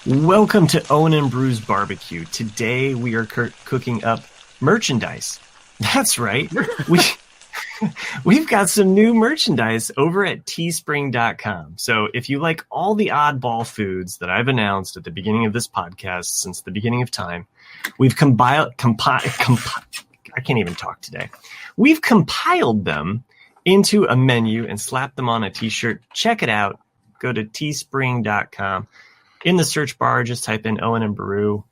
Welcome to Owen and Brew's Barbecue. Today we are cooking up merchandise. That's right. We've got some new merchandise over at teespring.com. So if you like all the oddball foods that I've announced at the beginning of this podcast since the beginning of time, we've compiled I can't even talk today. We've compiled them into a menu and slapped them on a t-shirt. Check it out. Go to teespring.com. In the search bar, just type in Owen and Brew.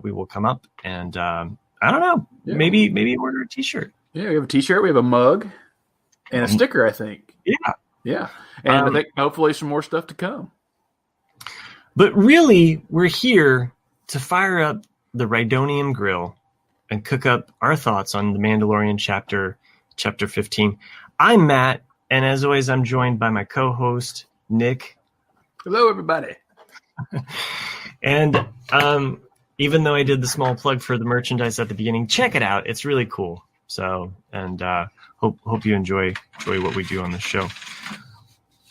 We will come up, and I don't know, maybe order a T-shirt. Yeah, we have a T-shirt, we have a mug, and a sticker, I think. Yeah, and I think hopefully some more stuff to come. But really, we're here to fire up the Rhydonium Grill and cook up our thoughts on the Mandalorian Chapter 15. I'm Matt, and as always, I'm joined by my co-host, Nick. Hello, everybody. And even though I did the small plug for the merchandise at the beginning, check it out. It's really cool. So, and hope you enjoy what we do on the show.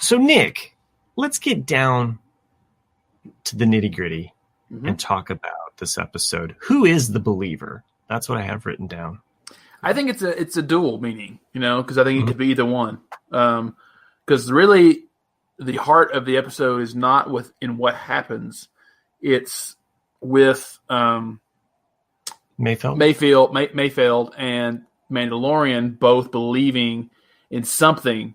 So, Nick, let's get down to the nitty-gritty and talk about this episode. Who is the believer? That's what I have written down. I think it's a dual meaning, because I think it could be either one. Because really, the heart of the episode is not in what happens; it's with Mayfeld and Mandalorian both believing in something,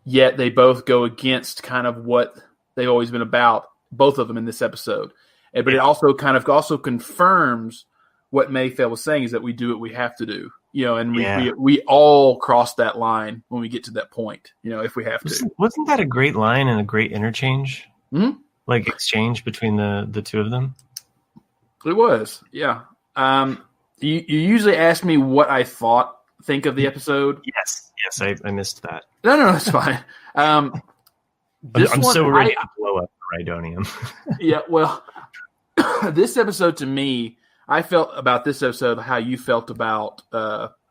yet they both go against kind of what they've always been about. Both of them in this episode, but it also confirms what Mayfeld was saying, is that we do what we have to do. And we all cross that line when we get to that point, if we have to. Wasn't that a great line and a great interchange? Mm-hmm. Like exchange between the two of them? It was, yeah. You usually ask me what I think of the episode. Yes, I missed that. No, it's fine. I'm so ready to blow up Rhydonium. Yeah, well, this episode to me, I felt about this episode how you felt about Carl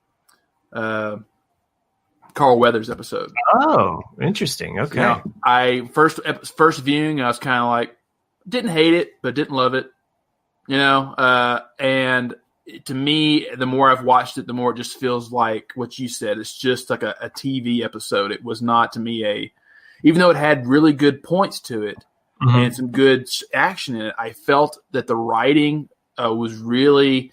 Weathers' episode. Oh, interesting. Okay. Yeah, I first viewing, I was kind of like, didn't hate it, but didn't love it. And to me, the more I've watched it, the more it just feels like what you said. It's just like a TV episode. It was not to me even though it had really good points to it and some good action in it, I felt that the writing was really,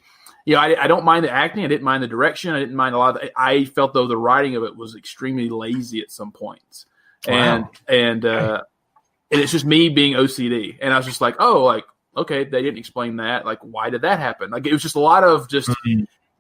I don't mind the acting. I didn't mind the direction. I didn't mind a lot of I felt though the writing of it was extremely lazy at some points. Wow. And it's just me being OCD. And I was just like, okay, they didn't explain that. Like, why did that happen? Like, it was just a lot of just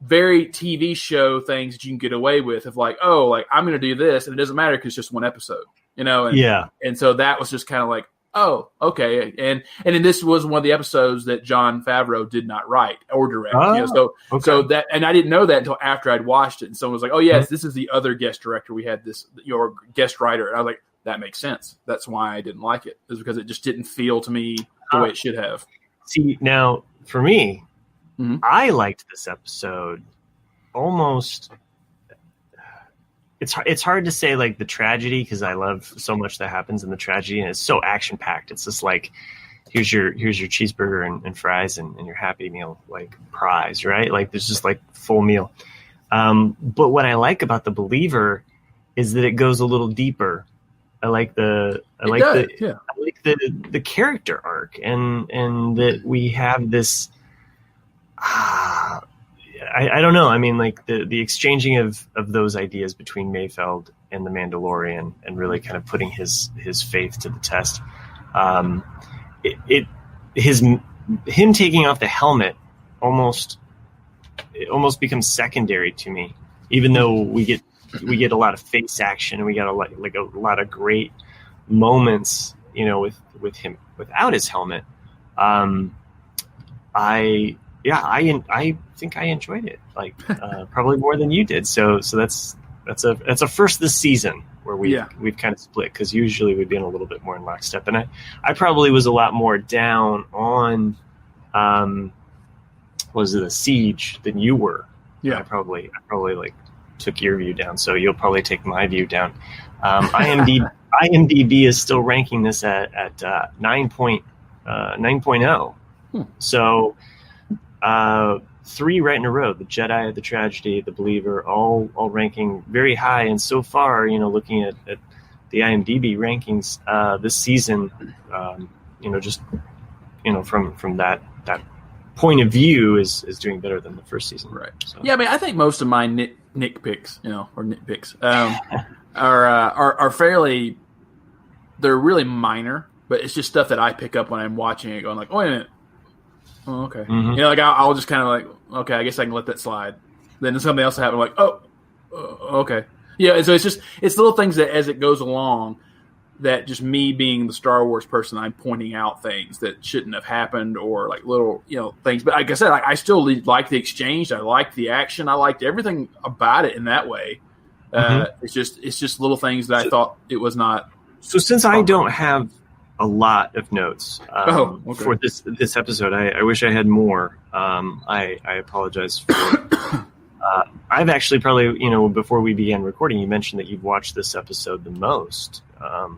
very TV show things that you can get away with of like, I'm going to do this. And it doesn't matter because it's just one episode, And so that was just kind of like, oh, okay. And then this was one of the episodes that Jon Favreau did not write or direct. So that, and I didn't know that until after I'd watched it. And someone was like, oh yes, this is the other guest director. We had your guest writer. And I was like, that makes sense. That's why I didn't like it. Is because it just didn't feel to me the way it should have. See, now for me, I liked this episode almost. It's hard to say like the tragedy because I love so much that happens in the tragedy and it's so action packed. It's just like here's your cheeseburger and fries and your Happy Meal like prize, right? Like there's just like full meal. But what I like about The Believer is that it goes a little deeper. I like the character arc and that we have this. I don't know. I mean, like the exchanging of those ideas between Mayfeld and the Mandalorian, and really kind of putting his faith to the test. Him taking off the helmet almost becomes secondary to me, even though we get a lot of face action and we got a lot of great moments, with him without his helmet. I think I enjoyed it, like probably more than you did. So that's a first this season where we've kind of split, because usually we've been a little bit more in lockstep. And I probably was a lot more down on was it a Siege than you were. Yeah, I probably like took your view down, so you'll probably take my view down. IMDb is still ranking this at 9.0 9.0. So 3 right in a row: the Jedi, the Tragedy, the Believer, all ranking very high. And so far, looking at the IMDb rankings this season, just from that point of view, is doing better than the first season. Right. So. Yeah, I mean, I think most of my nitpicks, or nitpicks, are fairly. They're really minor, but it's just stuff that I pick up when I'm watching it, going like, "Oh, wait a minute. Oh, okay." Mm-hmm. Like I'll just kind of like, "Okay, I guess I can let that slide." Then something else will happen, like, "Oh, okay." Yeah, and so it's little things that as it goes along, that just me being the Star Wars person, I'm pointing out things that shouldn't have happened, or like little things. But like I said, I still like the exchange. I liked the action. I liked everything about it in that way. It's just little things that I thought it was not. So since I don't have a lot of notes for this episode, I wish I had more. I apologize for. I've actually probably, before we began recording, you mentioned that you've watched this episode the most of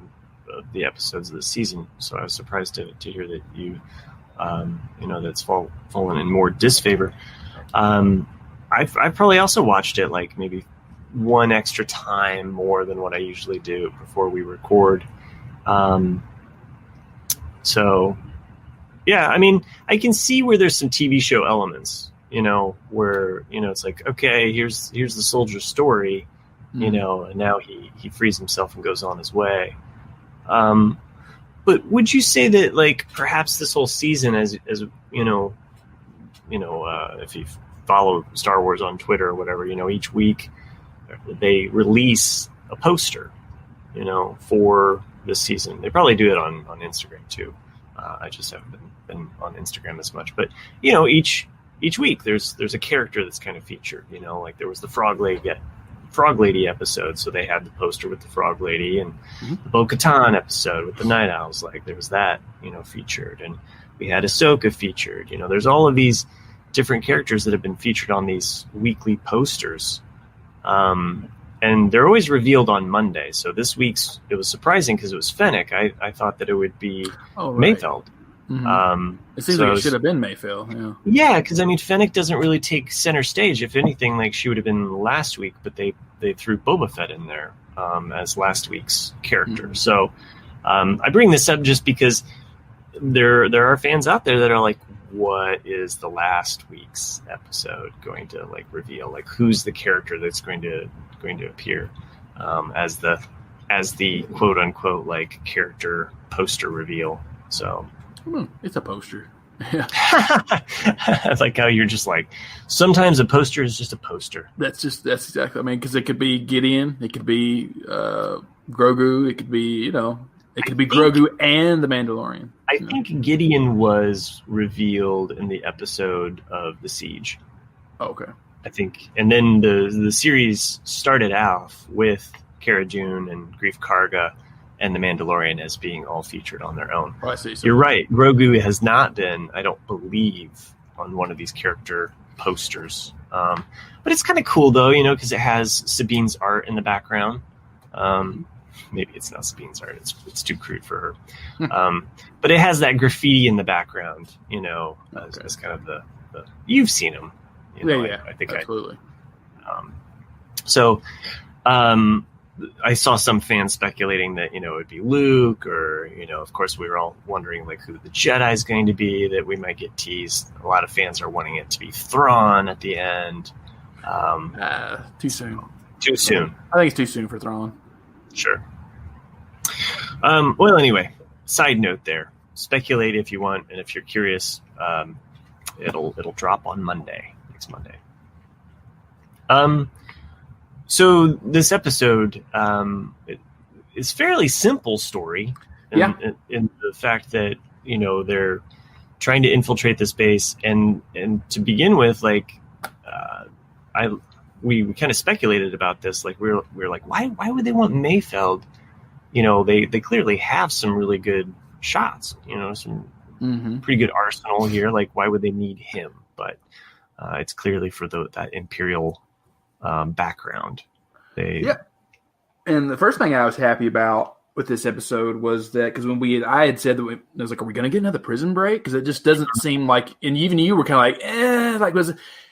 the episodes of the season. So I was surprised to hear that you, that's fallen in more disfavor. I've probably also watched it like maybe one extra time more than what I usually do before we record. So yeah, I mean, I can see where there's some TV show elements, where, it's like, okay, here's the soldier's story, and now he frees himself and goes on his way. But would you say that, like, perhaps this whole season, as if you follow Star Wars on Twitter or whatever, each week they release a poster, for this season. They probably do it on Instagram too. I just haven't been on Instagram as much, but each week there's a character that's kind of featured. Like there was the Frog Lady episode, so they had the poster with the Frog Lady, and the Bo-Katan episode with the Night Owls. Like there was that featured, and we had Ahsoka featured. There's all of these different characters that have been featured on these weekly posters. And they're always revealed on Monday. So this week's, it was surprising because it was Fennec. I thought that it would be Mayfeld. Mm-hmm. It seems like it should have been Mayfeld. Yeah, because I mean, Fennec doesn't really take center stage. If anything, like she would have been last week, but they threw Boba Fett in there as last week's character. Mm-hmm. So I bring this up just because there are fans out there that are like, what is the last week's episode going to like reveal? Like who's the character that's going to appear as the quote unquote like character poster reveal? So it's a poster. Yeah. I like how you're just like, sometimes a poster is just a poster. That's exactly. I mean, because it could be Gideon, it could be Grogu, it could be Grogu and the Mandalorian. I think Gideon was revealed in the episode of The Siege. Oh, okay. I think, and then the series started off with Cara Dune and Greef Karga and the Mandalorian as being all featured on their own. Oh, I see. So you're right. Grogu has not been, I don't believe, on one of these character posters. But it's kind of cool though, because it has Sabine's art in the background. Maybe it's not Sabine's art. It's too crude for her. But it has that graffiti in the background, as kind of the you've seen them. I think absolutely. I saw some fans speculating that, it would be Luke, or, of course we were all wondering like who the Jedi is going to be, that we might get teased. A lot of fans are wanting it to be Thrawn at the end. Too soon. Too soon. I think it's too soon for Thrawn. Sure. Well, anyway, side note there. Speculate if you want, and if you're curious, it'll drop on next Monday. So this episode is fairly simple story. In the fact that, they're trying to infiltrate this base, and to begin with, like, we kind of speculated about this. Like we were like, why would they want Mayfeld? They clearly have some really good shots, some pretty good arsenal here. Like, why would they need him? But it's clearly for that Imperial background. And the first thing I was happy about with this episode was that because I had said that I was like, are we going to get another prison break? Because it just doesn't seem like, and even you were kind of like,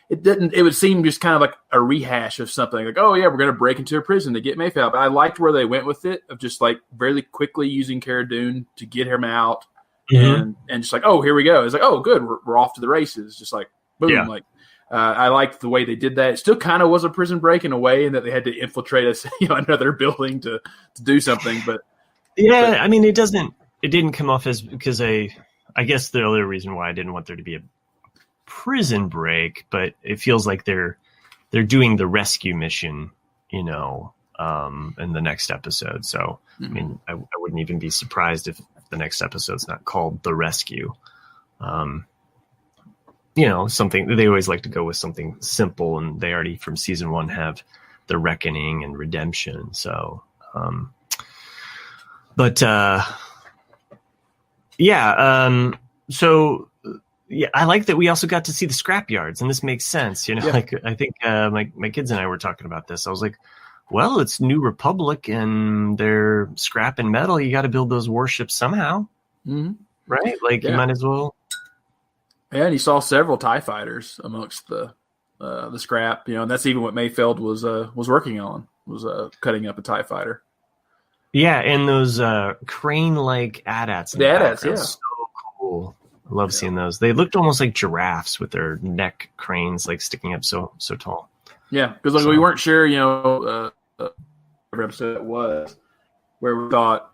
it would seem just kind of like a rehash of something like, oh yeah, we're going to break into a prison to get Mayfeld. But I liked where they went with it of just like very quickly using Cara Dune to get him out and just like, oh, here we go. It's like, oh, good. We're off to the races. Just like, boom. Yeah. Like, I liked the way they did that. It still kind of was a prison break in a way in that they had to infiltrate another building to do something. But I mean, it didn't come off as, because I guess the other reason why I didn't want there to be a prison break, but it feels like they're doing the rescue mission, in the next episode. So, I mean, I wouldn't even be surprised if the next episode's not called The Rescue. Something they always like to go with something simple, and they already from season 1 have the reckoning and redemption. So, I like that we also got to see the scrap yards, and this makes sense. Like I think my kids and I were talking about this. I was like, well, it's New Republic and they're scrapping metal. You got to build those warships somehow, right? Like you might as well. Yeah, and you saw several TIE fighters amongst the scrap, and that's even what Mayfeld was working on, was cutting up a TIE fighter. Yeah, and those crane-like AT-ATs. The AT-ATs, yeah. So cool. I love seeing those. They looked almost like giraffes with their neck cranes like sticking up so tall. Yeah, because we weren't sure, every episode it was, where we thought,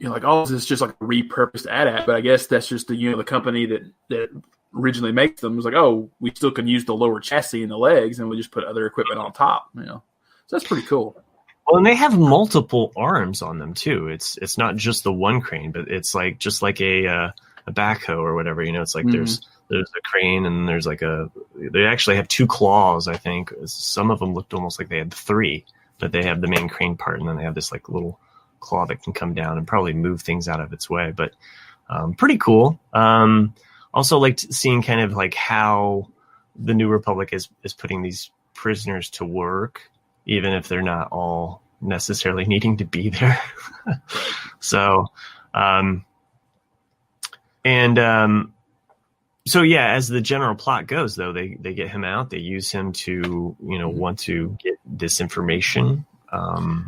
this is just like a repurposed AT-AT, but I guess that's just the company that originally makes them was like, oh, we still can use the lower chassis and the legs, and we just put other equipment on top. So that's pretty cool. Well, and they have multiple arms on them too. It's not just the one crane, but it's like just like a backhoe or whatever. It's like there's a crane, and there's like they actually have 2 claws. I think some of them looked almost like they had 3, but they have the main crane part, and then they have this like little claw that can come down and probably move things out of its way. But pretty cool. Also liked seeing kind of like how the New Republic is putting these prisoners to work, even if they're not all necessarily needing to be there. So, as the general plot goes, though, they get him out. They use him to, want to get this information. Go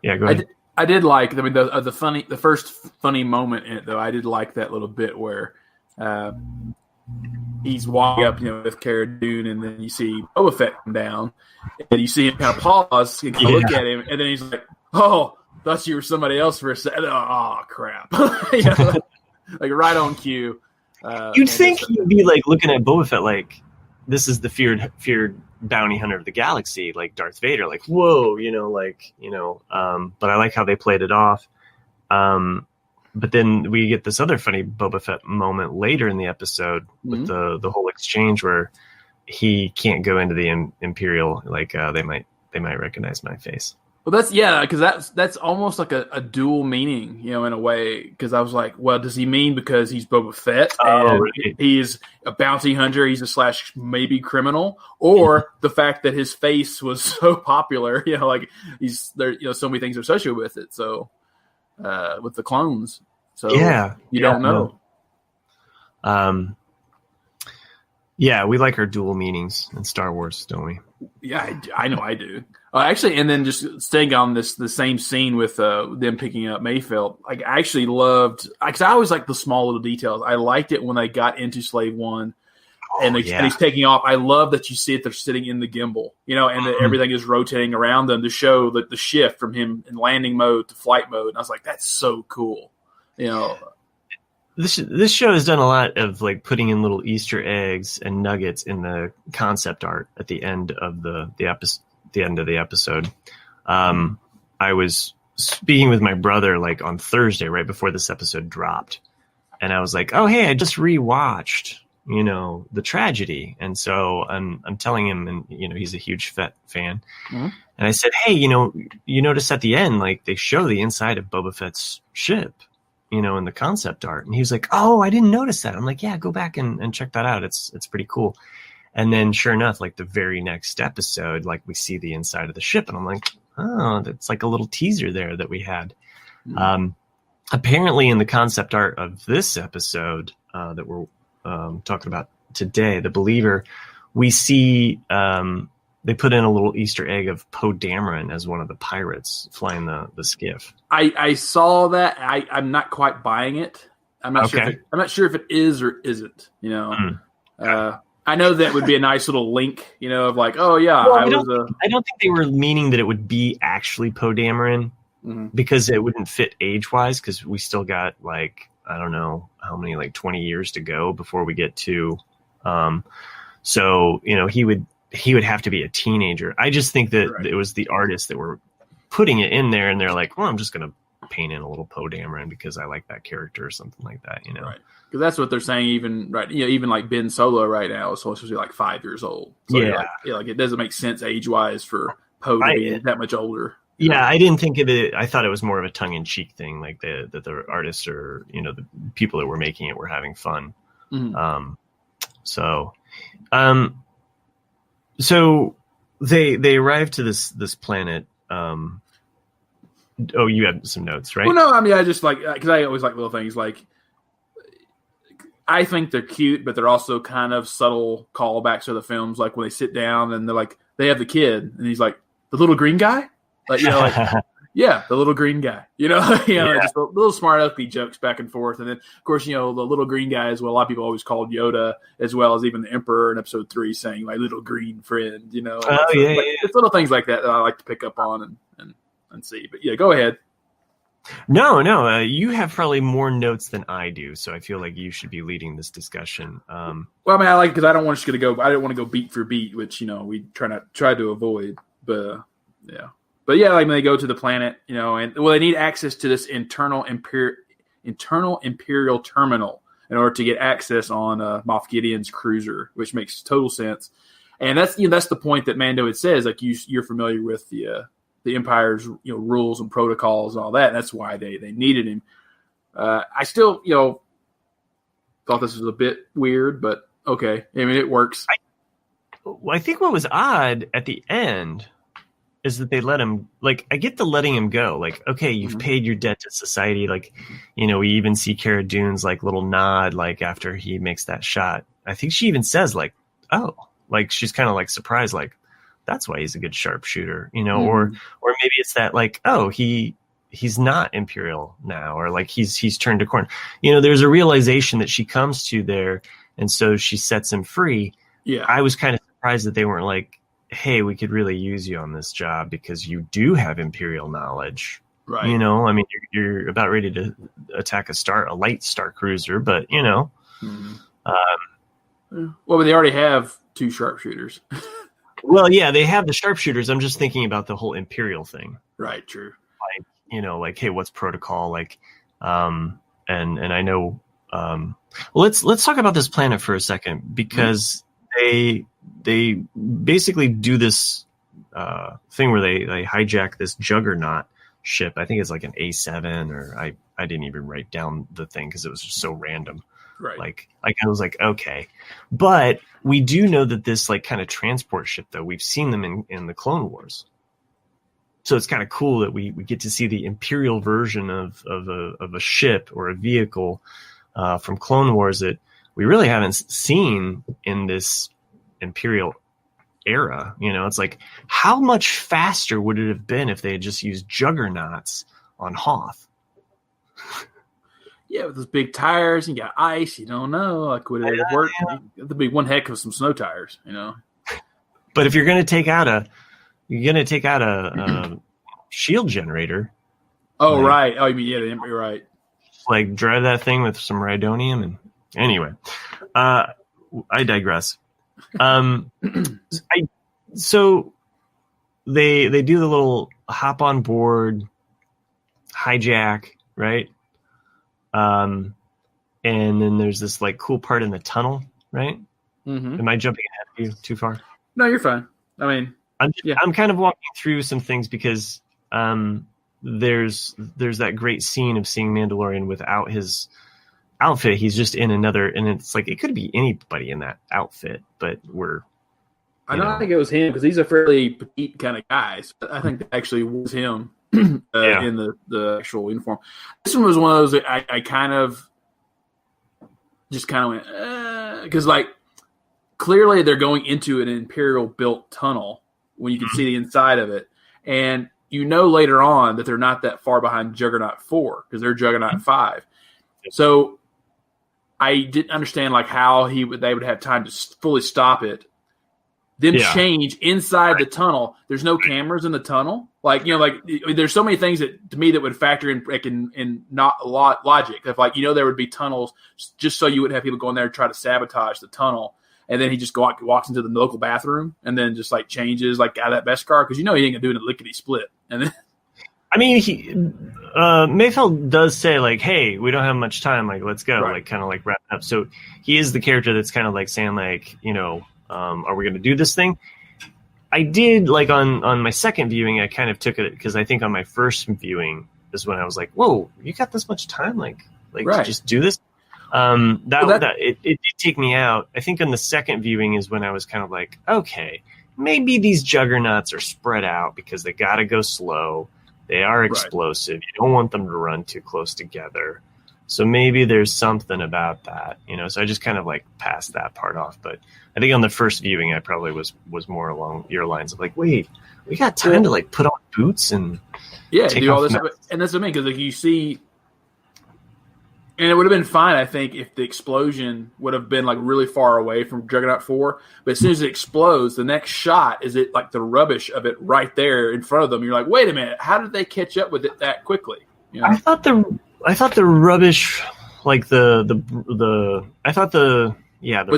ahead. I did like, the first funny moment in it, though. I did like that little bit where he's walking up, with Cara Dune, and then you see Boba Fett come down, and you see him kind of pause and look at him, and then he's like, "Oh, thought you were somebody else for a second. Oh, crap!" like right on cue. You'd think he'd be like looking at Boba Fett like, "This is the feared bounty hunter of the galaxy," like Darth Vader, like, "Whoa," But I like how they played it off. But then we get this other funny Boba Fett moment later in the episode with the whole exchange where he can't go into the Imperial. Like they might recognize my face. Well, because that's almost like a dual meaning, in a way. Because I was like, well, does he mean because he's Boba Fett and right. He's a bounty hunter, he's a / maybe criminal, or the fact that his face was so popular, like he's there, so many things are associated with it. So. With the clones, so you don't know. We like our dual meanings in Star Wars, don't we? Yeah, I know I do. Actually, and then just staying on the same scene with them picking up Mayfeld, like I actually loved, because I always like the small little details. I liked it when they got into Slave One. And he's taking off. I love that you see it. They're sitting in the gimbal, and that everything is rotating around them to show that the shift from him in landing mode to flight mode. And I was like, that's so cool. This show has done a lot of like putting in little Easter eggs and nuggets in the concept art at the end of the episode. I was speaking with my brother like on Thursday right before this episode dropped, and I was like, "Oh, hey, I just rewatched." The tragedy. And so I'm telling him, and, he's a huge Fett fan. Mm-hmm. And I said, hey, you notice at the end, like they show the inside of Boba Fett's ship, in the concept art. And he was like, oh, I didn't notice that. I'm like, yeah, go back and check that out. It's pretty cool. And then sure enough, like the very next episode, like we see the inside of the ship, and I'm like, oh, that's like a little teaser there that we had. Apparently, in the concept art of this episode that we're talking about today, The Believer, we see they put in a little Easter egg of Poe Dameron as one of the pirates flying the skiff. I saw that. I'm not quite buying it. I'm not sure if it is or isn't. I know that would be a nice little link. Of like, oh yeah, well, I don't think they were meaning that it would be actually Poe Dameron because it wouldn't fit age wise. Because we still got like I don't know how many 20 years to go before we get to. So he would have to be a teenager. I just think that it was the artists that were putting it in there, and they're like, well, I'm just gonna paint in a little Poe Dameron because I like that character or something like that, Right. Because that's what they're saying. Even even like Ben Solo right now is supposed to be like 5 years old. So like it doesn't make sense age wise for Poe to be that much older. Yeah, I didn't think of it. I thought it was more of a tongue in cheek thing, like that the artists or the people that were making it were having fun. So they arrived to this planet. Oh, you had some notes, right? Well, no, I mean, I just because I always like little things. Like, I think they're cute, but they're also kind of subtle callbacks to the films. Like when they sit down and they're like, they have the kid, and he's like, the little green guy, yeah, the little green guy. Just a little smart ugly jokes back and forth, and then of course, the little green guy is what a lot of people always called Yoda, as well as even the Emperor in Episode 3 saying my little green friend. It's little things like that I like to pick up on and see. But yeah, go ahead. No, you have probably more notes than I do, so I feel like you should be leading this discussion. Well, I mean, I like because I don't want to go. I didn't want to go beat for beat, which we try to avoid. But like when they go to the planet, and they need access to this internal Imperial terminal in order to get access on Moff Gideon's cruiser, which makes total sense. And that's that's the point that Mando had says, like you're familiar with the Empire's rules and protocols and all that. And that's why they needed him. I still thought this was a bit weird, but okay. I mean, it works. I think what was odd at the end is that they let him. Like, I get the letting him go. Like, okay, you've paid your debt to society. Like, we even see Cara Dune's like little nod, like after he makes that shot. I think she even says like, oh, like she's kind of like surprised, like. That's why he's a good sharpshooter, or maybe it's that like, oh, he's not Imperial now, or like he's turned a corner. There's a realization that she comes to there, and so she sets him free. Yeah, I was kind of surprised that they weren't like, hey, we could really use you on this job because you do have Imperial knowledge, right? I mean, you're about ready to attack a light star cruiser, but well, but they already have 2 sharpshooters. Well, yeah, they have the sharpshooters. I'm just thinking about the whole Imperial thing. Right, true. Like, hey, what's protocol? Like, and I know, let's talk about this planet for a second, because they basically do this thing where they hijack this Juggernaut ship. I think it's like an A7, or I didn't even write down the thing because it was just so random. Right. Like I was like, okay, but we do know that this like kind of transport ship, though, we've seen them in the Clone Wars. So it's kind of cool that we get to see the Imperial version of a ship or a vehicle from Clone Wars that we really haven't seen in this Imperial era. It's like, how much faster would it have been if they had just used Juggernauts on Hoth? Yeah, with those big tires, you got ice. You don't know, like would it have worked? It'd be one heck of some snow tires, But if you're going to take out a shield generator. Oh, like, right. Oh, you mean you're right. Like drive that thing with some Rhydonium, and anyway, I digress. So they do the little hop on board, hijack, right? And then there's this like cool part in the tunnel, right? Mm-hmm. Am I jumping ahead of you too far? No, you're fine. I mean, I'm kind of walking through some things because there's that great scene of seeing Mandalorian without his outfit. He's just in another, and it's like it could be anybody in that outfit, but I don't think it was him because he's a fairly petite kind of guy. So I think that actually was him. in the actual uniform. This one was one of those that I kind of went, because like clearly they're going into an Imperial built tunnel when you can see the inside of it, and you know later on that they're not that far behind Juggernaut 4 because they're Juggernaut 5. So I didn't understand like how they would have time to fully stop it. Them change inside the tunnel. There's no cameras in the tunnel. Like, there's so many things that to me that would factor in like in not a lot logic. If like, there would be tunnels just so you wouldn't have people going there and try to sabotage the tunnel. And then he just walks into the local bathroom and then just like changes like out of that Beskar because he ain't gonna do it in a lickety split. And then I mean, Mayfeld does say like, "Hey, we don't have much time. Like, let's go." Right. Like, kind of like wrap up. So he is the character that's kind of like saying like, are we going to do this thing? I did like on my second viewing, I kind of took it because I think on my first viewing is when I was like, "Whoa, you got this much time? Like to just do this?" It did take me out. I think on the second viewing is when I was kind of like, okay, maybe these juggernauts are spread out because they got to go slow. They are explosive. Right. You don't want them to run too close together. So maybe there's something about that, So I just kind of like passed that part off. But I think on the first viewing, I probably was more along your lines of like, wait, we got time to like put on boots and do all this stuff. And that's what I mean, because like you see, and it would have been fine, I think, if the explosion would have been like really far away from Juggernaut 4. But as soon as it explodes, the next shot is it like the rubbish of it right there in front of them. You're like, wait a minute, how did they catch up with it that quickly? I thought the rubbish, like the it's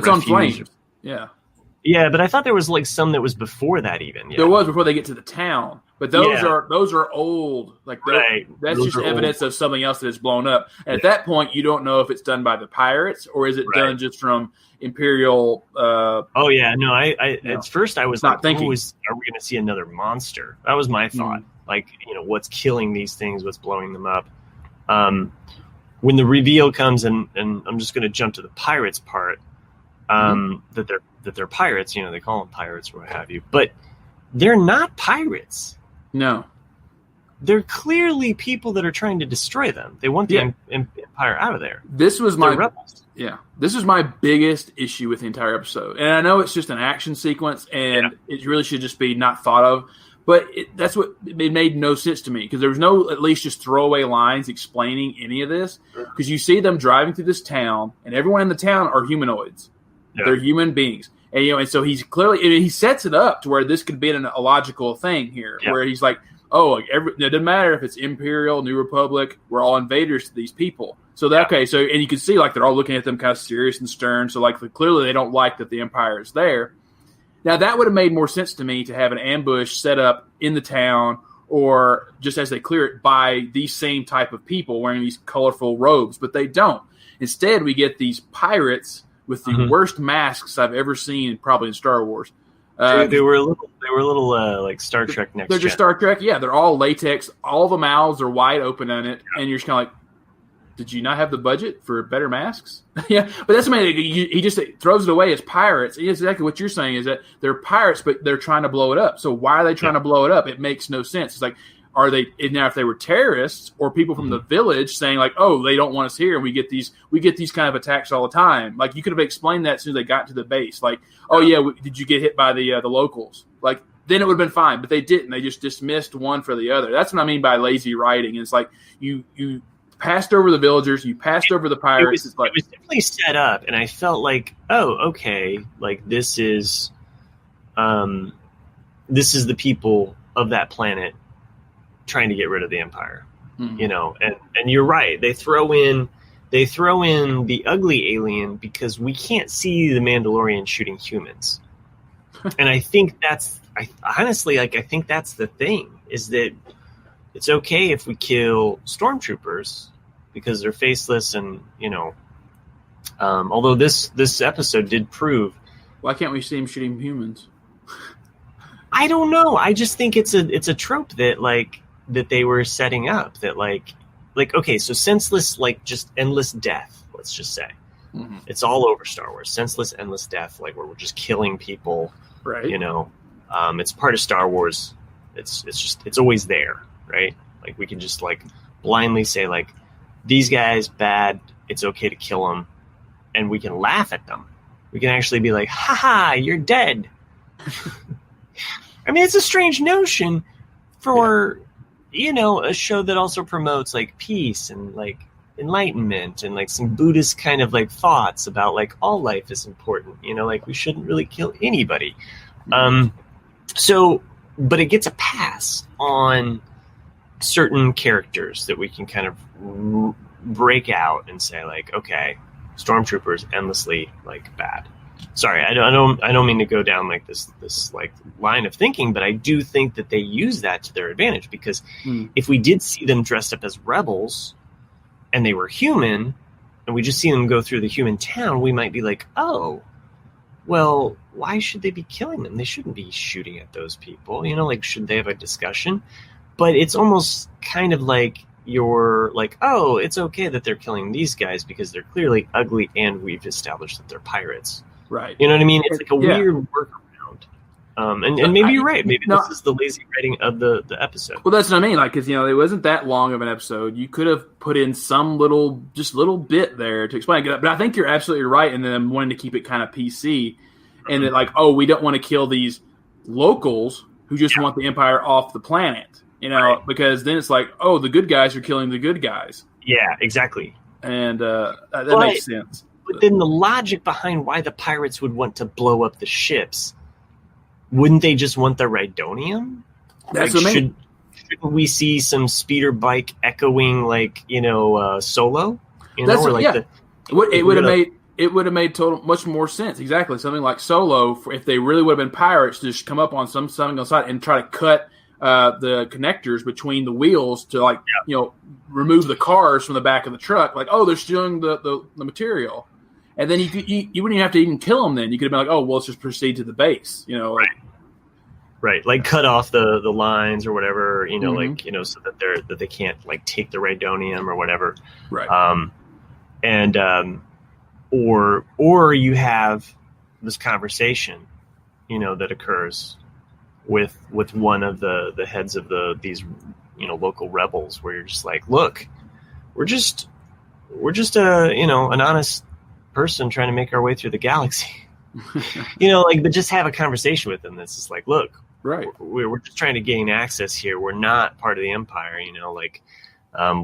on flames. Yeah, but I thought there was like some that was before that even. Yeah. There was before they get to the town, but those are old. Like that's those just evidence of something else that is blown up. And at that point, you don't know if it's done by the pirates or is it done just from Imperial. At first I was not like, thinking, are we going to see another monster? That was my thought. Like, what's killing these things? What's blowing them up? When the reveal comes, and I'm just going to jump to the pirates part. That they're pirates, they call them pirates or what have you, but they're not pirates. No, they're clearly people that are trying to destroy them. They want the Empire out of there. This was This is my biggest issue with the entire episode, and I know it's just an action sequence, and it really should just be not thought of. But it made no sense to me because there was no at least just throwaway lines explaining any of this because you see them driving through this town, and everyone in the town are humanoids. Yeah. They're human beings. And, and so he's clearly, he sets it up to where this could be a logical thing here, where he's like, it doesn't matter if it's Imperial, New Republic, we're all invaders to these people. So and you can see like they're all looking at them kind of serious and stern. So like clearly they don't like that the Empire is there. Now that would have made more sense to me to have an ambush set up in the town or just as they clear it by these same type of people wearing these colorful robes, but they don't. Instead, we get these pirates with the worst masks I've ever seen, probably in Star Wars. They were a little like Star Trek Next Gen. They're just Star Trek, yeah. They're all latex. All the mouths are wide open on it, and you're just kind of like, did you not have the budget for better masks? Yeah, but that's amazing. He just throws it away as pirates. It's exactly what you're saying is that they're pirates, but they're trying to blow it up. So why are they trying to blow it up? It makes no sense. It's like, are they now? If they were terrorists or people from the village saying like, "Oh, they don't want us here," and we get these kind of attacks all the time. Like you could have explained that as soon as they got to the base. Like, "Oh yeah, did you get hit by the locals?" Like then it would have been fine, but they didn't. They just dismissed one for the other. That's what I mean by lazy writing. It's like you passed over the villagers, you passed over the pirates. It was definitely set up, and I felt like, oh, okay, like this is the people of that planet trying to get rid of the Empire, and you're right. They throw in the ugly alien because we can't see the Mandalorian shooting humans, and I think that's I think that's the thing is that it's okay if we kill stormtroopers because they're faceless and although this episode did prove. Why can't we see him shooting humans? I don't know. I just think it's a trope that they were setting up that like okay, so senseless, like just endless death, let's just say. It's all over Star Wars. Senseless, endless death, like where we're just killing people. Right. It's part of Star Wars. It's always there, right? Like we can just like blindly say like, these guys bad, it's okay to kill them, and we can laugh at them. We can actually be like, haha, you're dead. I mean, it's a strange notion for, a show that also promotes like peace and like enlightenment and like some Buddhist kind of like thoughts about like all life is important, like we shouldn't really kill anybody. But it gets a pass on certain characters that we can kind of break out and say like, okay, stormtroopers endlessly like bad. Sorry, I don't mean to go down like this like line of thinking, but I do think that they use that to their advantage, because if we did see them dressed up as rebels and they were human and we just see them go through the human town, we might be like, oh, well, why should they be killing them? They shouldn't be shooting at those people. Like, should they have a discussion? But it's almost kind of like you're like, oh, it's okay that they're killing these guys because they're clearly ugly and we've established that they're pirates. Right. You know what I mean? It's like a weird workaround. And maybe you're right. Maybe this is the lazy writing of the episode. Well, that's what I mean. Like, because, it wasn't that long of an episode. You could have put in some little bit there to explain it. But I think you're absolutely right in them wanting to keep it kind of PC. And that, like, oh, we don't want to kill these locals who just want the Empire off the planet. Right. Because then it's like, oh, the good guys are killing the good guys. Yeah, exactly. And that makes sense. But then the logic behind why the pirates would want to blow up the ships, wouldn't they just want the Rhydonium? That's like, what I mean. Shouldn't we see some speeder bike echoing like, Solo? That's or like it would have made much more sense. Exactly. Something like Solo, if they really would have been pirates, to just come up on something on the side and try to cut the connectors between the wheels to remove the cars from the back of the truck. Like, oh, they're stealing the material. And then you wouldn't even have to even kill them then. You could have been like, oh, well, let's just proceed to the base, Right. Like cut off the lines or whatever, so that they can't like take the Rhydonium or whatever. Right. Or you have this conversation, that occurs with one of the heads of these local rebels, where you're just like, look, we're just an honest person trying to make our way through the galaxy. But just have a conversation with them that's just like, look, right, we're just trying to gain access here, we're not part of the Empire,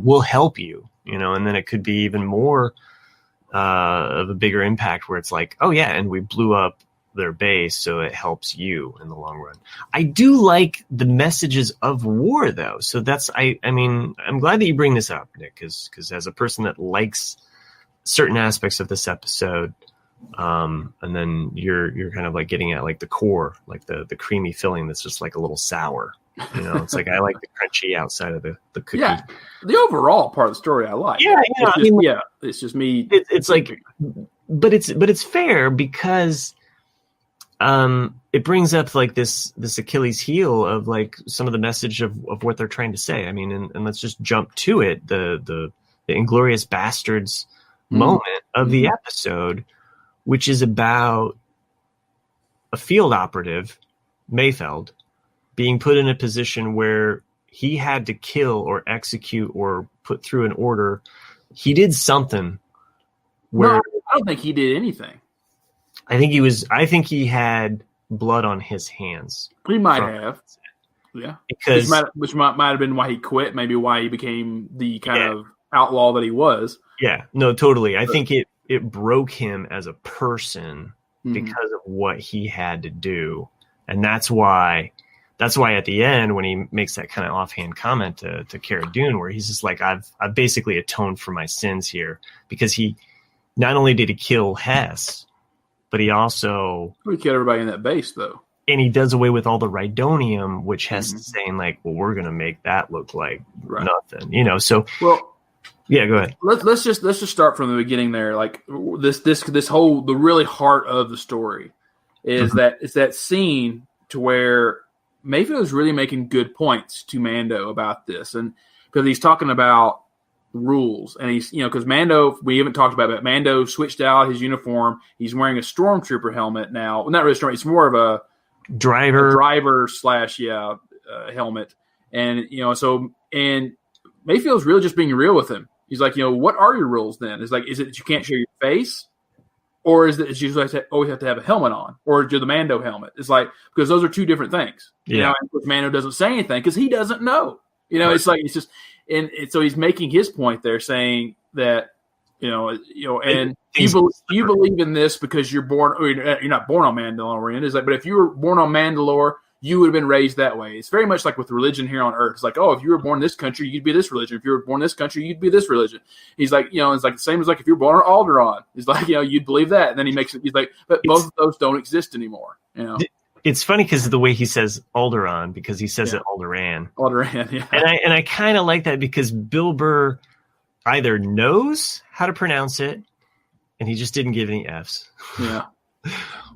we'll help you, and then it could be even more of a bigger impact where it's like, oh yeah, and we blew up their base, so it helps you in the long run. I do like the messages of war, though. So that's I mean, I'm glad that you bring this up, Nick, because as a person that likes certain aspects of this episode, and then you're kind of like getting at like the core, like the creamy filling that's just like a little sour. It's like I like the crunchy outside of the cookie. Yeah, the overall part of the story I like. Yeah, it's just me. It's like, but it's fair because it brings up like this Achilles heel of like some of the message of what they're trying to say. I mean, and let's just jump to it. The Inglorious Bastards moment of the episode, which is about a field operative, Mayfeld, being put in a position where he had to kill or execute or put through an order. He did something where I don't think he did anything. I think he had blood on his hands. He might have. Yeah. Because which might have been why he quit, maybe why he became the kind of outlaw that he was. Yeah. No, totally. I think it broke him as a person because of what he had to do. And that's why at the end, when he makes that kind of offhand comment to Cara Dune, where he's just like, I've basically atoned for my sins here, because he not only did he kill Hess, but he killed everybody in that base, though. And he does away with all the Rhydonium, which Hess is saying like, well, we're going to make that look like nothing, So, well, yeah, go ahead. Let's just start from the beginning there. Like this whole, the really heart of the story is that it's that scene to where Mayfield is really making good points to Mando about this, and because he's talking about rules, and he's because Mando, we haven't talked about it, but Mando switched out his uniform. He's wearing a stormtrooper helmet now. Well, not really stormtrooper. It's more of a driver / helmet, and so And Mayfield's really just being real with him. He's like, what are your rules then? It's like, is it that you can't show your face? Or is it you always have to have a helmet on? Or do the Mando helmet? It's like, because those are two different things. Yeah. And Mando doesn't say anything because he doesn't know. It's like, it's just, and so he's making his point there saying that, and you believe in this because you're born, or you're not born on Mandalorian. It's like, but if you were born on Mandalore, you would have been raised that way. It's very much like with religion here on Earth. It's like, oh, if you were born in this country, you'd be this religion. If you were born in this country, you'd be this religion. He's like, it's like the same as like if you're born on Alderaan. He's like, you'd believe that. And then he's like, but both of those don't exist anymore. It's funny because of the way he says Alderaan, because he says it Alderaan. Alderaan, yeah. And I kind of like that because Bill Burr either knows how to pronounce it, and he just didn't give any Fs. Yeah.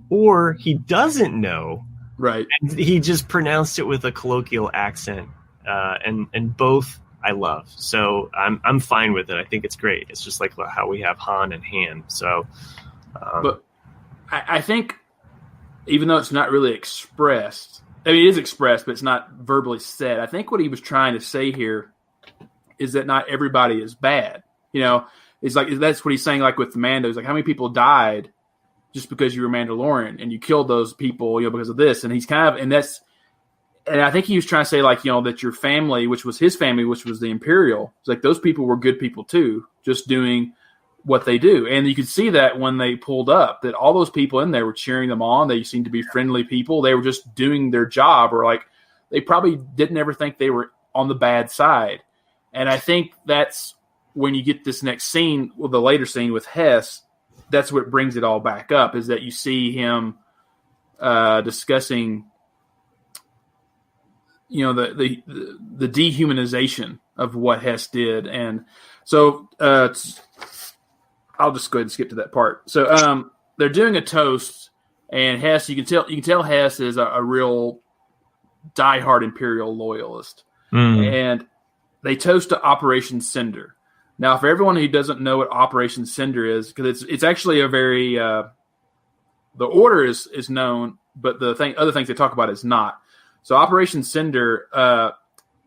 Or he doesn't know. Right. And he just pronounced it with a colloquial accent. And both I love. So I'm fine with it. I think it's great. It's just like how we have Han and Han. So, but I think even though it's not really expressed, I mean, it is expressed, but it's not verbally said. I think what he was trying to say here is that not everybody is bad. It's like, that's what he's saying. Like with the Mando, he's like, how many people died just because you were Mandalorian and you killed those people, because of this. And he's and I think he was trying to say like, that your family, which was his family, which was the Imperial, it's like those people were good people too, just doing what they do. And you could see that when they pulled up, that all those people in there were cheering them on. They seemed to be friendly people. They were just doing their job, or like they probably didn't ever think they were on the bad side. And I think that's when you get this next scene, the later scene with Hess, that's what brings it all back up, is that you see him discussing, the dehumanization of what Hess did. And so I'll just go ahead and skip to that part. So they're doing a toast, and Hess, you can tell Hess is a real diehard Imperial loyalist. And they toast to Operation Cinder. Now, for everyone who doesn't know what Operation Cinder is, because it's actually a very the order is known, but the other things they talk about is not. So Operation Cinder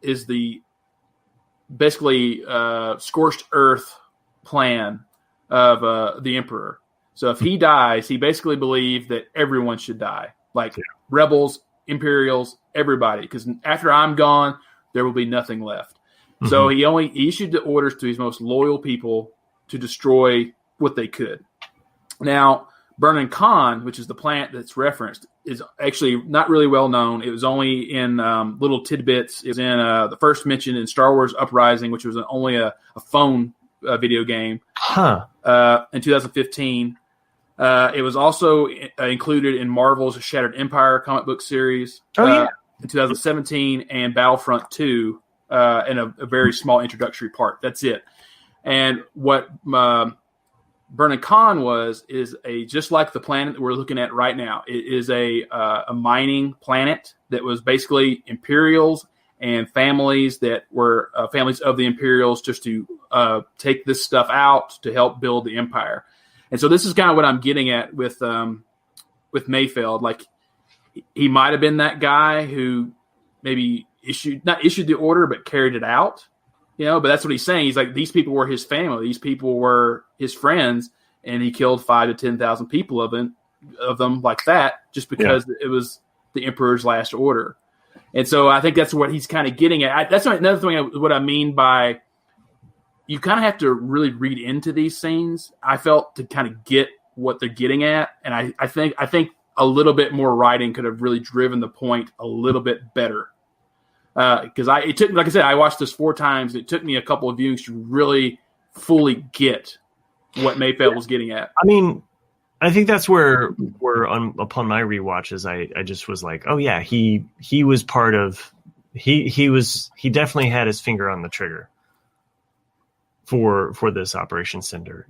is the basically scorched earth plan of the Emperor. So if he dies, he basically believed that everyone should die, like rebels, Imperials, everybody, because after I'm gone, there will be nothing left. Mm-hmm. So he issued the orders to his most loyal people to destroy what they could. Now, Burning Khan, which is the planet that's referenced, is actually not really well known. It was only in little tidbits. It was in the first mention in Star Wars Uprising, which was only a phone video game in 2015. It was also included in Marvel's Shattered Empire comic book series in 2017, and Battlefront 2 in a very small introductory part. That's it. And what Burning Khan is just like the planet that we're looking at right now. It is a mining planet that was basically Imperials and families that were families of the Imperials, just to take this stuff out to help build the Empire. And so this is kind of what I'm getting at with Mayfeld. Like, he might have been that guy who maybe not issued the order, but carried it out. But that's what he's saying. He's like, these people were his family. These people were his friends, and he killed 5,000 to 10,000 people of them like that, just because it was the Emperor's last order. And so I think that's what he's kind of getting at. That's another thing. What I mean by, you kind of have to really read into these scenes, I felt, to kind of get what they're getting at. And I think a little bit more writing could have really driven the point a little bit better. Because it took, like I said, I watched this 4 times. It took me a couple of viewings to really fully get what Mayfeld was getting at. I mean, I think that's where upon my rewatches, I just was like, oh yeah, he was part of, he definitely had his finger on the trigger for this Operation Cinder.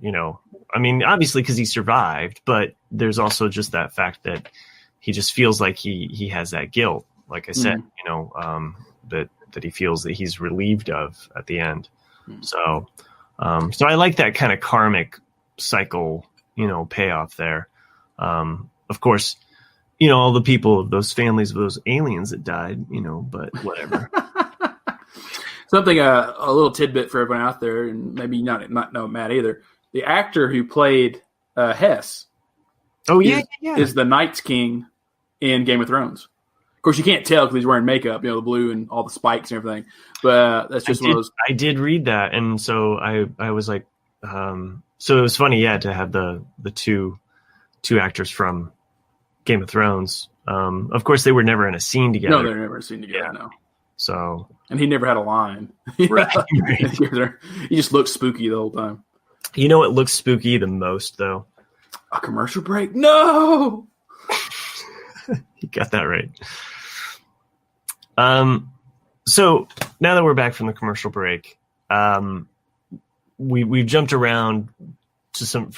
I mean, obviously because he survived, but there's also just that fact that he just feels like he has that guilt, like I said, that he feels that he's relieved of at the end. So I like that kind of karmic cycle, payoff there. Of course, all the people of those families of those aliens that died, but whatever. Something a little tidbit for everyone out there, and maybe not know Matt either. The actor who played Hess, is the Night's King in Game of Thrones. Of course, you can't tell because he's wearing makeup, the blue and all the spikes and everything. But that's just one of those. I did read that, and so I was like, so it was funny, to have the two actors from Game of Thrones. Of course, they were never in a scene together. No, they were never seen together. No. So, and he never had a line. Right. He just looked spooky the whole time. You know what looks spooky the most, though? A commercial break? No. You got that right. So now that we're back from the commercial break, we've jumped around to some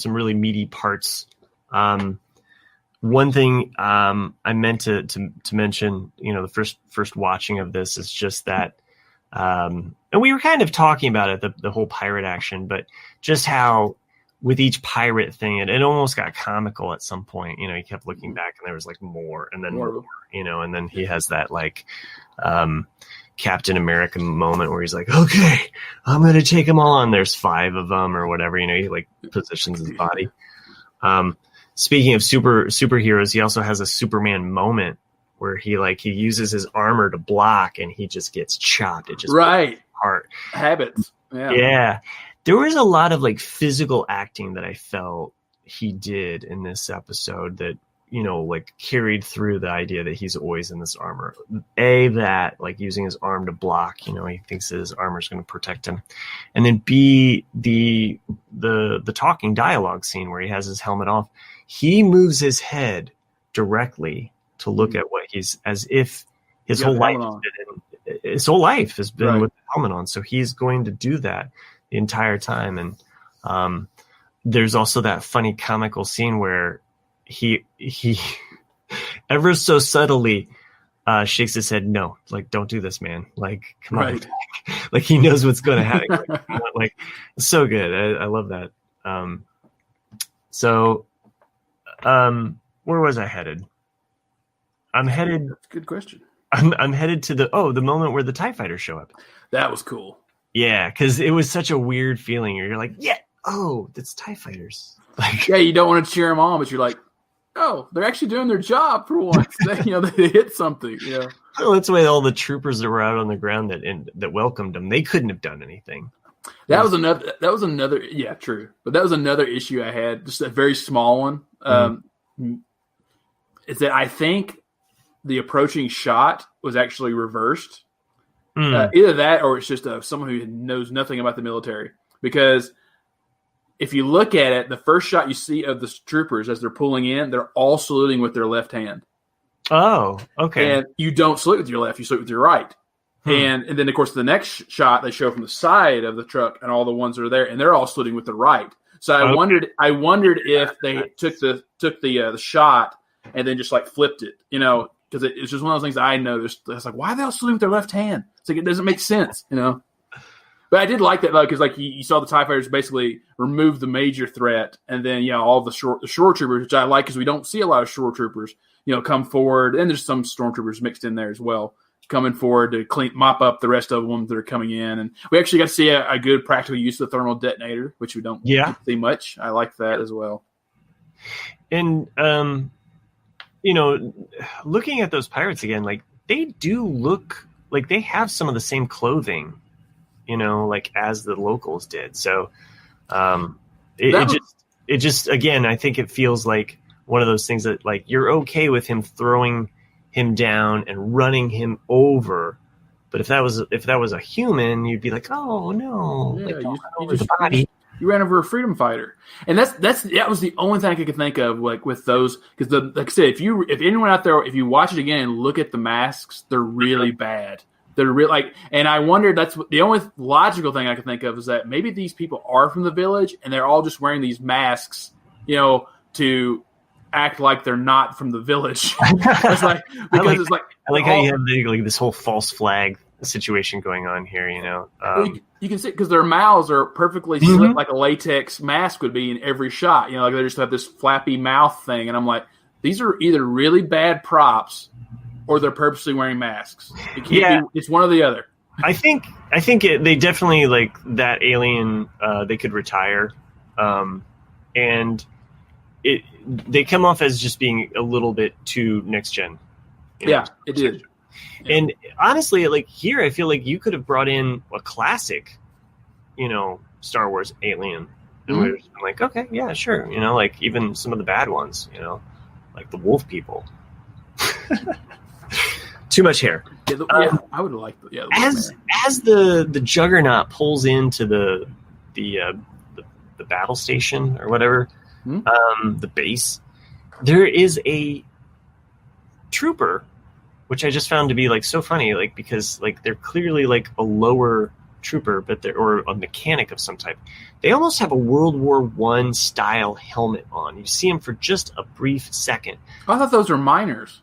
really meaty parts. One thing I meant to mention, the first watching of this is just that, and we were kind of talking about it, the whole pirate action, but just how with each pirate thing, it almost got comical at some point. He kept looking back and there was like more and then more, and then he has that like Captain America moment where he's like, okay, I'm going to take them all on. There's 5 of them or whatever, he like positions his body. Speaking of superheroes, he also has a Superman moment where he uses his armor to block and he just gets chopped. It just right heart habits. Yeah. There was a lot of like physical acting that I felt he did in this episode that, like carried through the idea that he's always in this armor. That like using his arm to block, he thinks that his armor is going to protect him. And then B, the talking dialogue scene where he has his helmet off. He moves his head directly to look at what he's, as if his whole life has been with the helmet on. So he's going to do that the entire time. And there's also that funny comical scene where he ever so subtly shakes his head. No, like, don't do this, man. Like, come on. Like he knows what's going to happen. Like, so good. I love that. Where was I headed? I'm headed. That's a good question. I'm headed to the moment where the TIE fighters show up. That was cool. Yeah, because it was such a weird feeling. You're like, that's TIE fighters. Like, you don't want to cheer them on, but you're like, oh, they're actually doing their job for once. They hit something. Yeah. Well, that's why all the troopers that were out on the ground that welcomed them, they couldn't have done anything. That was another. Yeah, true. But that was another issue I had. Just a very small one. Is that I think the approaching shot was actually reversed. Either that or it's just someone who knows nothing about the military. Because if you look at it, the first shot you see of the troopers as they're pulling in, they're all saluting with their left hand. Oh, okay. And you don't salute with your left, you salute with your right. And then, of course, the next shot they show from the side of the truck and all the ones that are there, and they're all saluting with the right. So I wondered if they took the shot and then just like flipped it, because it's just one of those things I noticed. It's like, why are they all saluting with their left hand? It's like, it doesn't make sense, But I did like that, though, because like you saw the TIE fighters basically remove the major threat, and then all the shore troopers, which I like because we don't see a lot of shore troopers, come forward, and there's some stormtroopers mixed in there as well, coming forward to mop up the rest of them that are coming in, and we actually got to see a good practical use of the thermal detonator, which we don't see much. I like that as well. And looking at those pirates again, like they do look like they have some of the same clothing. Like as the locals did. So it just again, I think it feels like one of those things that like you're okay with him throwing him down and running him over. But if that was a human, you'd be like, oh no, you ran over a freedom fighter. And that was the only thing I could think of, like with those, because like I said, if anyone out there, if you watch it again and look at the masks, they're really bad. They're real, and I wondered, that's the only logical thing I could think of is that maybe these people are from the village and they're all just wearing these masks, to act like they're not from the village. It's like, because it's like, I like how you have this whole false flag situation going on here. You can see because their mouths are perfectly slit like a latex mask would be in every shot. Like they just have this flappy mouth thing, and I'm like, these are either really bad props or they're purposely wearing masks. It can't be, it's one or the other. they definitely like that alien. They could retire, and they come off as just being a little bit too next gen. Yeah, it did. Yeah. And honestly, like here, I feel like you could have brought in a classic, Star Wars alien. And we're like, okay, yeah, sure. Like even some of the bad ones, like the wolf people. Too much hair. Yeah, I would like the as the Juggernaut pulls into the battle station or whatever, the base, there is a trooper, which I just found to be like so funny, like because like they're clearly like a lower trooper, but or a mechanic of some type. They almost have a World War I style helmet on. You see them for just a brief second. I thought those were miners.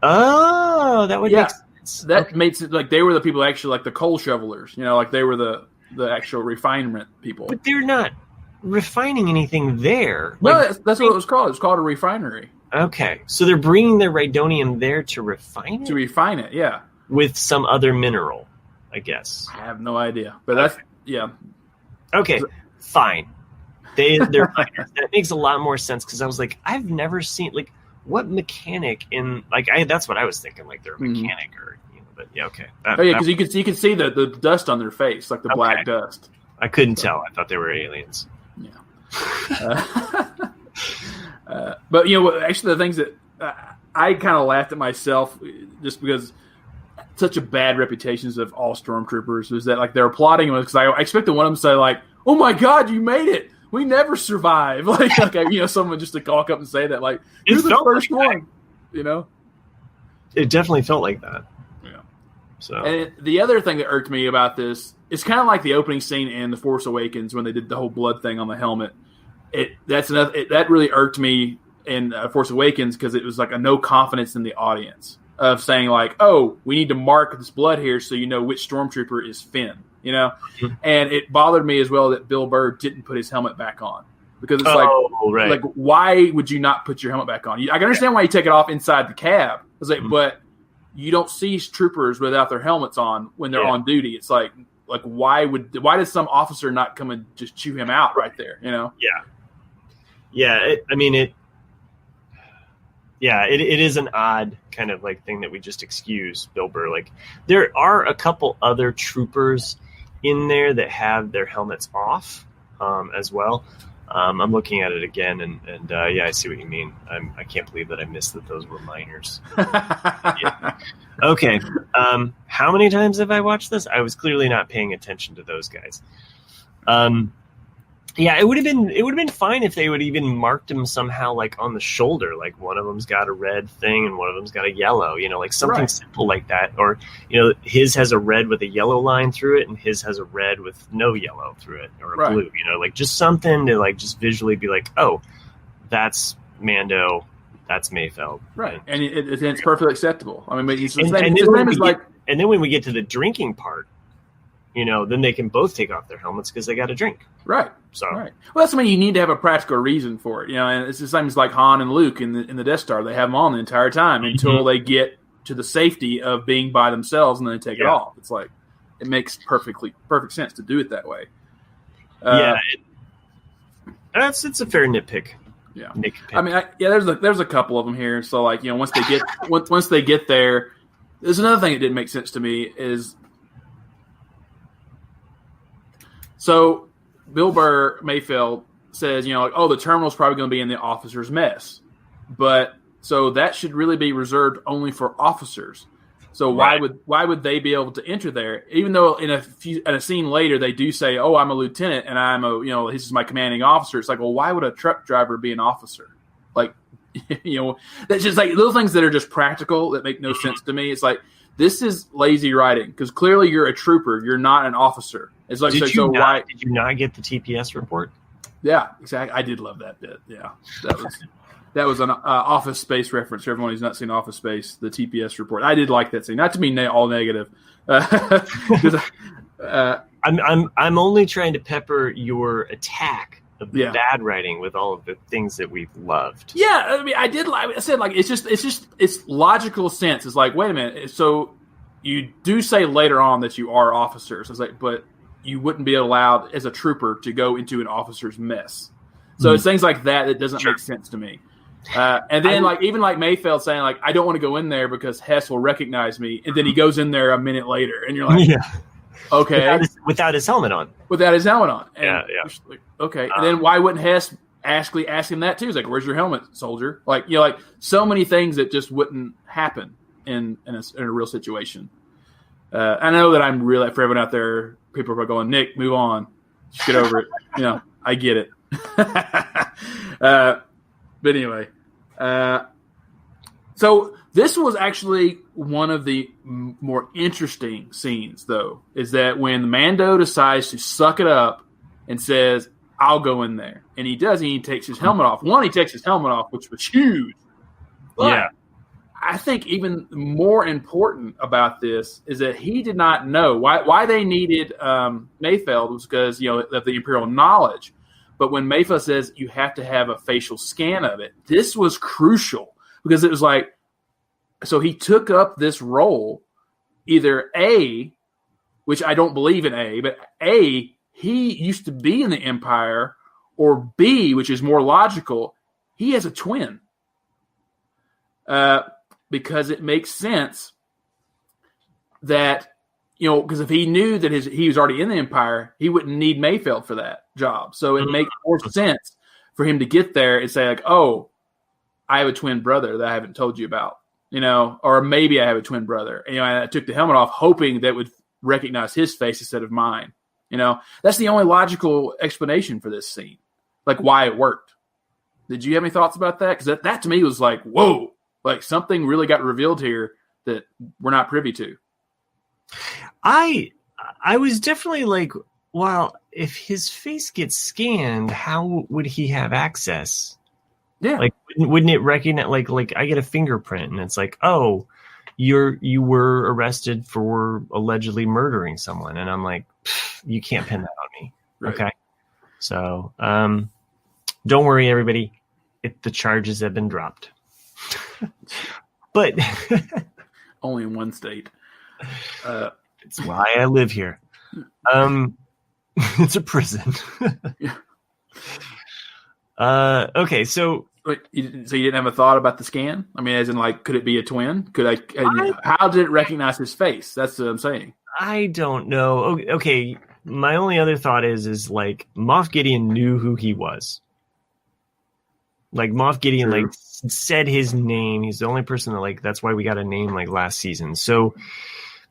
Oh, that would make sense. That makes it like they were the people actually like the coal shovelers. Like they were the actual refinement people. But they're not refining anything there. No, that's what it was called. It was called a refinery. Okay, so they're bringing their Rhydonium there to refine it? To refine it, yeah. With some other mineral, I guess. I have no idea. But that's, yeah. Okay, fine. They're miners. That makes a lot more sense because I was like, I've never seen, like, what mechanic in, like, that's what I was thinking, like they're a mechanic or, but yeah, okay. Because you could see the dust on their face, like the black dust. I couldn't tell. I thought they were aliens. Yeah. But actually, the things that I kind of laughed at myself just because such a bad reputations of all stormtroopers is that like they're applauding them because I expected one of them to say like, "Oh my God, you made it! We never survive!" Like someone just to walk up and say that like, "You're the first one," It definitely felt like that. Yeah. So, and the other thing that irked me about this is kind of like the opening scene in The Force Awakens when they did the whole blood thing on the helmet. That really irked me in Force Awakens because it was like a no confidence in the audience of saying like, oh, we need to mark this blood here so you know which stormtrooper is Finn, And it bothered me as well that Bill Burr didn't put his helmet back on because it's like why would you not put your helmet back on? I can understand why you take it off inside the cab. It's like, but you don't see troopers without their helmets on when they're on duty. It's like why does some officer not come and just chew him out right there? Yeah, it is an odd kind of like thing that we just excuse Bill Burr. Like there are a couple other troopers in there that have their helmets off as well. I'm looking at it again, and I see what you mean. I can't believe that I missed that those were minors. Okay, how many times have I watched this? I was clearly not paying attention to those guys. It would have been fine if they would even marked them somehow, like on the shoulder, like one of them's got a red thing and one of them's got a yellow, like something simple like that, or his has a red with a yellow line through it, and his has a red with no yellow through it, or a blue, like just something to like just visually be like, oh, that's Mando, that's Mayfeld, right? And it's perfectly acceptable. I mean, and then when we get to the drinking part. Then they can both take off their helmets because they got a drink. Right. So, well, that's you need to have a practical reason for it. And it's the same as like Han and Luke in the Death Star. They have them on the entire time until they get to the safety of being by themselves, and then they take it off. It's like it makes perfect sense to do it that way. It's a fair nitpick. Yeah. Nitpick. I mean, there's a couple of them here. So like once they get there, there's another thing that didn't make sense to me is. So Bill Burr Mayfeld says, the terminal's probably going to be in the officers' mess. But so that should really be reserved only for officers. So why would they be able to enter there? Even though in a scene later they do say, oh, I'm a lieutenant and I'm this is my commanding officer. It's like, well, why would a truck driver be an officer? Like, that's just like little things that are just practical that make no sense to me. It's like, this is lazy writing because clearly you're a trooper. You're not an officer. It's like, did you not get the TPS report? Yeah, exactly. I did love that bit. Yeah, that was an Office Space reference. For everyone who's not seen Office Space, the TPS report. I did like that scene. Not to be all negative. I'm only trying to pepper your attack of the bad writing with all of the things that we've loved. Yeah, I mean, I said like it's logical sense. It's like, wait a minute, so you do say later on that you are officers. It's like, but you wouldn't be allowed as a trooper to go into an officer's mess. So it's things like that doesn't make sense to me. And then even Mayfeld saying like, I don't want to go in there because Hess will recognize me. And then he goes in there a minute later and you're like, okay. Without his helmet on. Without his helmet on. And like, okay. And then why wouldn't Hess ask him that too? He's like, where's your helmet, soldier? Like, like so many things that just wouldn't happen in a real situation. I know that I'm really, for everyone out there, people are going, Nick, move on. Just get over it. I get it. But anyway, so this was actually one of the more interesting scenes, though, is that when Mando decides to suck it up and says, I'll go in there. And he does, and he takes his helmet off. He takes his helmet off, which was huge. But I think even more important about this is that he did not know why they needed Mayfeld was because, of the Imperial knowledge. But when Mayfeld says you have to have a facial scan of it, this was crucial because it was like, so he took up this role, either A, which I don't believe in A, but A, he used to be in the Empire, or B, which is more logical, he has a twin. Because it makes sense that, because if he knew that he was already in the Empire, he wouldn't need Mayfeld for that job. So it makes more sense for him to get there and say like, oh, I have a twin brother that I haven't told you about, or maybe I have a twin brother. And I took the helmet off hoping that would recognize his face instead of mine. That's the only logical explanation for this scene, like why it worked. Did you have any thoughts about that? Because that to me was like, whoa, like something really got revealed here that we're not privy to. I was definitely like, well, if his face gets scanned, how would he have access? Yeah. Like, wouldn't it recognize, like I get a fingerprint and it's like, oh, you were arrested for allegedly murdering someone. And I'm like, you can't pin that on me. Right. Okay. So, don't worry, everybody. The charges have been dropped. But only in one state. It's why I live here. It's a prison. Okay, so you didn't have a thought about the scan? I mean, as in, like, could it be a twin? How did it recognize his face? That's what I'm saying. I don't know. Okay, my only other thought is like Moff Gideon knew who he was. Like Moff Gideon, like said his name. He's the only person that that's why we got a name like last season. So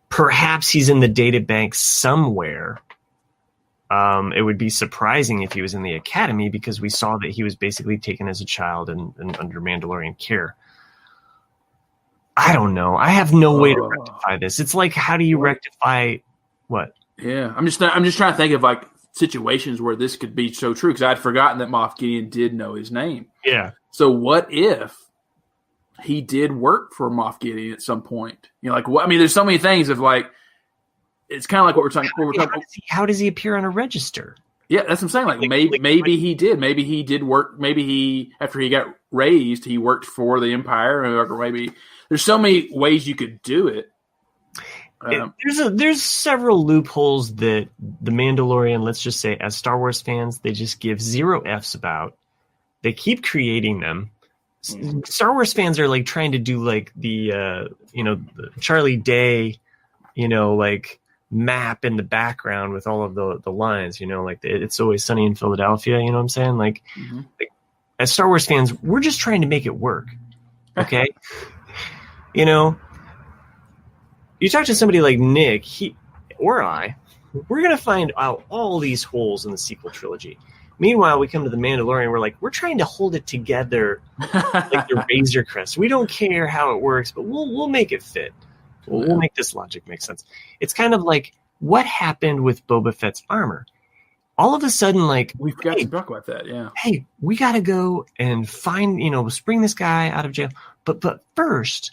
perhaps he's in the data bank somewhere. It would be surprising if he was in the academy because we saw that he was basically taken as a child and under Mandalorian care. I don't know. I have no way to rectify this. It's like, how do you rectify what? Yeah, I'm just trying to think of like situations where this could be so true because I'd forgotten that Moff Gideon did know his name. Yeah. So what if he did work for Moff Gideon at some point? Like what? I mean, there's so many things of like. It's kind of like what we're talking. How does he appear on a register? Yeah, that's what I'm saying. Like maybe he did. Maybe he did work. Maybe he, after he got raised, he worked for the Empire. Or maybe there's so many ways you could do it. There's several loopholes that the Mandalorian, let's just say, as Star Wars fans, they just give zero F's about. They keep creating them. Star Wars fans are like trying to do like the Charlie Day, like map in the background with all of the lines, like It's Always Sunny in Philadelphia, you know what I'm saying? Like, like as Star Wars fans, we're just trying to make it work. Okay. You talk to somebody like Nick, we're going to find out all these holes in the sequel trilogy. Meanwhile, we come to the Mandalorian, we're trying to hold it together like the Razor Crest. We don't care how it works, but we'll make it fit. We'll make this logic make sense. It's kind of like what happened with Boba Fett's armor. All of a sudden, like, we've got to talk about that. Yeah. Hey, we got to go and find, bring this guy out of jail. But first,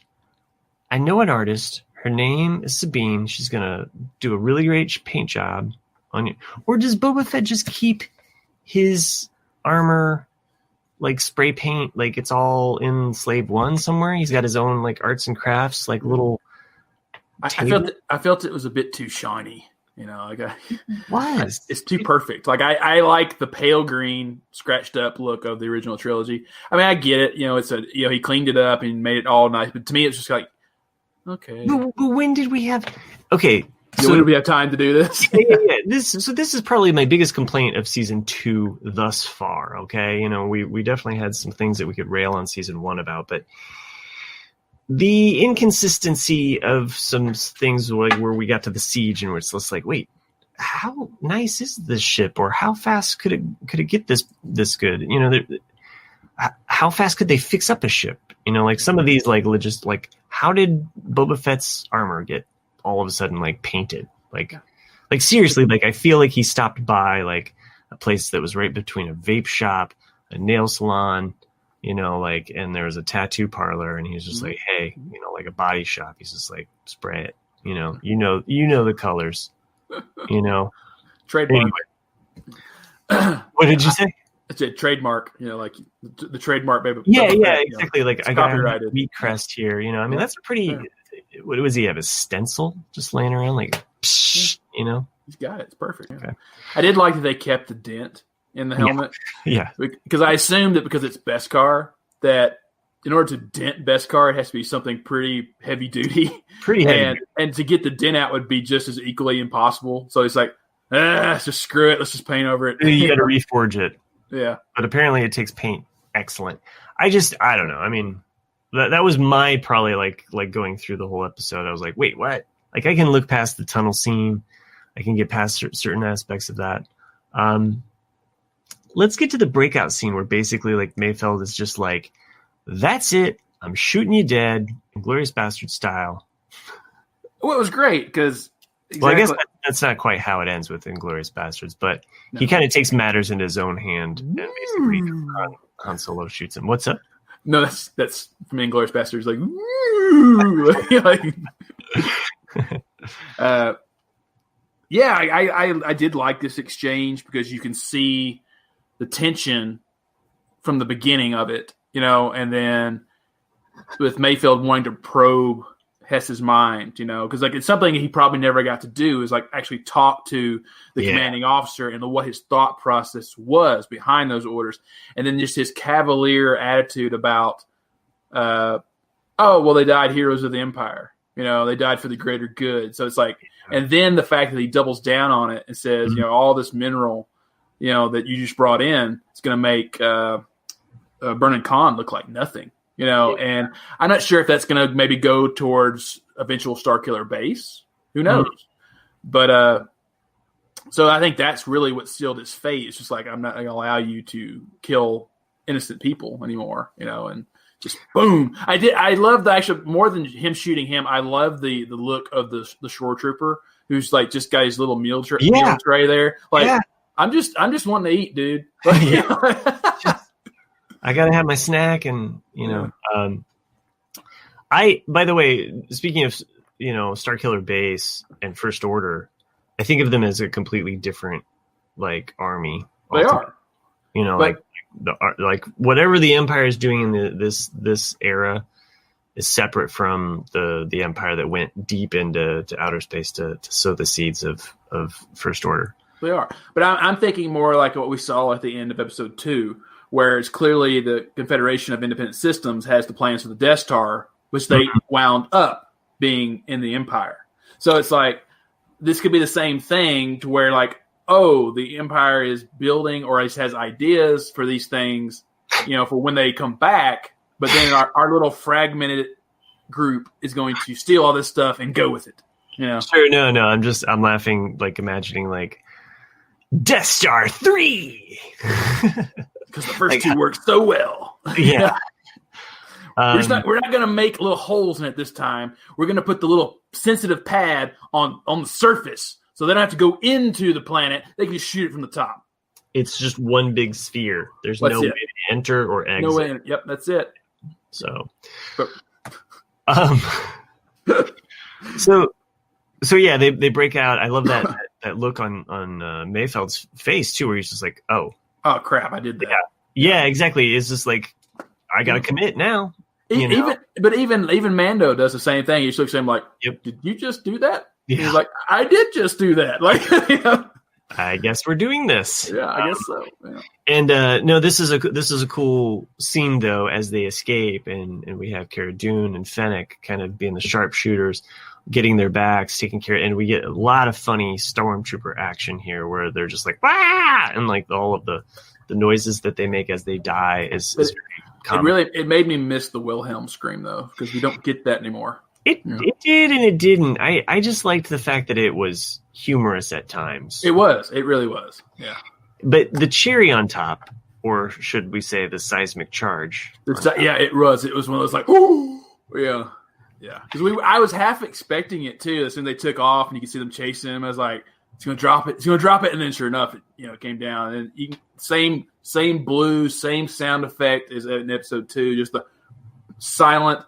I know an artist. Her name is Sabine. She's gonna do a really great paint job on you. Or does Boba Fett just keep his armor like spray paint, like it's all in Slave One somewhere? He's got his own like arts and crafts, like little I felt it was a bit too shiny. Was it's too perfect. Like I like the pale green scratched up look of the original trilogy. I mean, I get it. It's he cleaned it up and made it all nice. But to me, it's just like, okay. But when did we have? Okay, so when did we have time to do this? yeah. This is probably my biggest complaint of season 2 thus far. Okay, we definitely had some things that we could rail on season 1 about, but the inconsistency of some things like where we got to the siege and where it's just like, wait, how nice is this ship, or how fast could it get this good? How fast could they fix up a ship? Like some of these like how did Boba Fett's armor get all of a sudden like painted? Like seriously, like I feel like he stopped by like a place that was right between a vape shop, a nail salon, and there was a tattoo parlor, and he's just like, hey, like a body shop. He's just like, spray it, you know the colors, Trademark. Anyway. What did you say? It's a trademark, like the trademark, baby. Yeah, exactly. Like I got a wheat crest here, I mean, Yeah. that's pretty. Yeah. What was he have? A stencil just laying around, like, psh, He's got it. It's perfect. Okay. I did like that they kept the dent in the helmet. Yeah. Because I assumed that because it's Beskar, that in order to dent Beskar, it has to be something pretty heavy duty. Pretty heavy. And to get the dent out would be just as equally impossible. So it's like, just screw it. Let's just paint over it. You got to reforge it. Yeah. But apparently it takes paint. Excellent. I don't know. I mean, that was my probably like going through the whole episode. I was like, wait, what? Like I can look past the tunnel scene. I can get past certain aspects of that. Let's get to the breakout scene where basically like Mayfeld is just like, that's it. I'm shooting you dead, Inglourious Bastard style. Well, it was great because. Exactly. Well, I guess that's not quite how it ends with Inglourious Bastards, but he kind of takes matters into his own hand and basically Han Solo shoots him. What's up? No, that's from Inglourious Bastards. Like, I did like this exchange because you can see the tension from the beginning of it, and then with Mayfeld wanting to probe Hess's mind, because like it's something he probably never got to do is like actually talk to the commanding officer and what his thought process was behind those orders, and then just his cavalier attitude about, they died heroes of the Empire, they died for the greater good. So it's like, and then the fact that he doubles down on it and says, all this mineral, that you just brought in, it's going to make Vernon Khan look like nothing. And I'm not sure if that's going to maybe go towards eventual Starkiller base. Who knows? But so I think that's really what sealed his fate. It's just like, I'm not going to allow you to kill innocent people anymore, and just boom. I love the actual more than him shooting him. I love the look of the shore trooper who's like just got his little meal tray there. Like I'm just wanting to eat, dude. I gotta have my snack, and by the way, speaking of Starkiller Base and First Order, I think of them as a completely different like army. They are, like whatever the Empire is doing in this era is separate from the Empire that went deep into outer space to sow the seeds of First Order. They are, but I'm thinking more like what we saw at the end of Episode 2. Where it's clearly the Confederation of Independent Systems has the plans for the Death Star, which they wound up being in the Empire. So it's like, this could be the same thing to where like, the Empire is building or has ideas for these things, for when they come back, but then our little fragmented group is going to steal all this stuff and go with it. Sure, no, I'm laughing, like imagining like Death Star 3. Because the first two worked so well. Yeah. We're not going to make little holes in it this time. We're going to put the little sensitive pad on the surface so they don't have to go into the planet. They can just shoot it from the top. It's just one big sphere. There's no way to enter or exit. No way. Yep, that's it. So, so yeah, they break out. I love that look on Mayfeld's face too, where he's just like, oh crap, I did that. Yeah, exactly. It's just like, I gotta commit now. Even Mando does the same thing. He looks at him like, Yep. "Did you just do that?" Yeah. He's like, "I did just do that." Like, I guess we're doing this. Yeah, I guess so. Yeah. And no, this is a cool scene though, as they escape, and we have Cara Dune and Fennec kind of being the sharpshooters, getting their backs taken care of, and we get a lot of funny stormtrooper action here, where they're just like "Wah!" and like all of the noises that they make as they die is very common. It made me miss the Wilhelm scream though, because we don't get that anymore. It did and it didn't. I just liked the fact that it was humorous at times. It was. It really was. Yeah. But the cherry on top, or should we say the seismic charge? It was. It was one of those like, ooh, yeah. Yeah. Because I was half expecting it too. As soon as they took off and you could see them chasing him, I was like, it's going to drop it. It's going to drop it. And then sure enough, it came down. And same blue, same sound effect as in episode 2, just the silent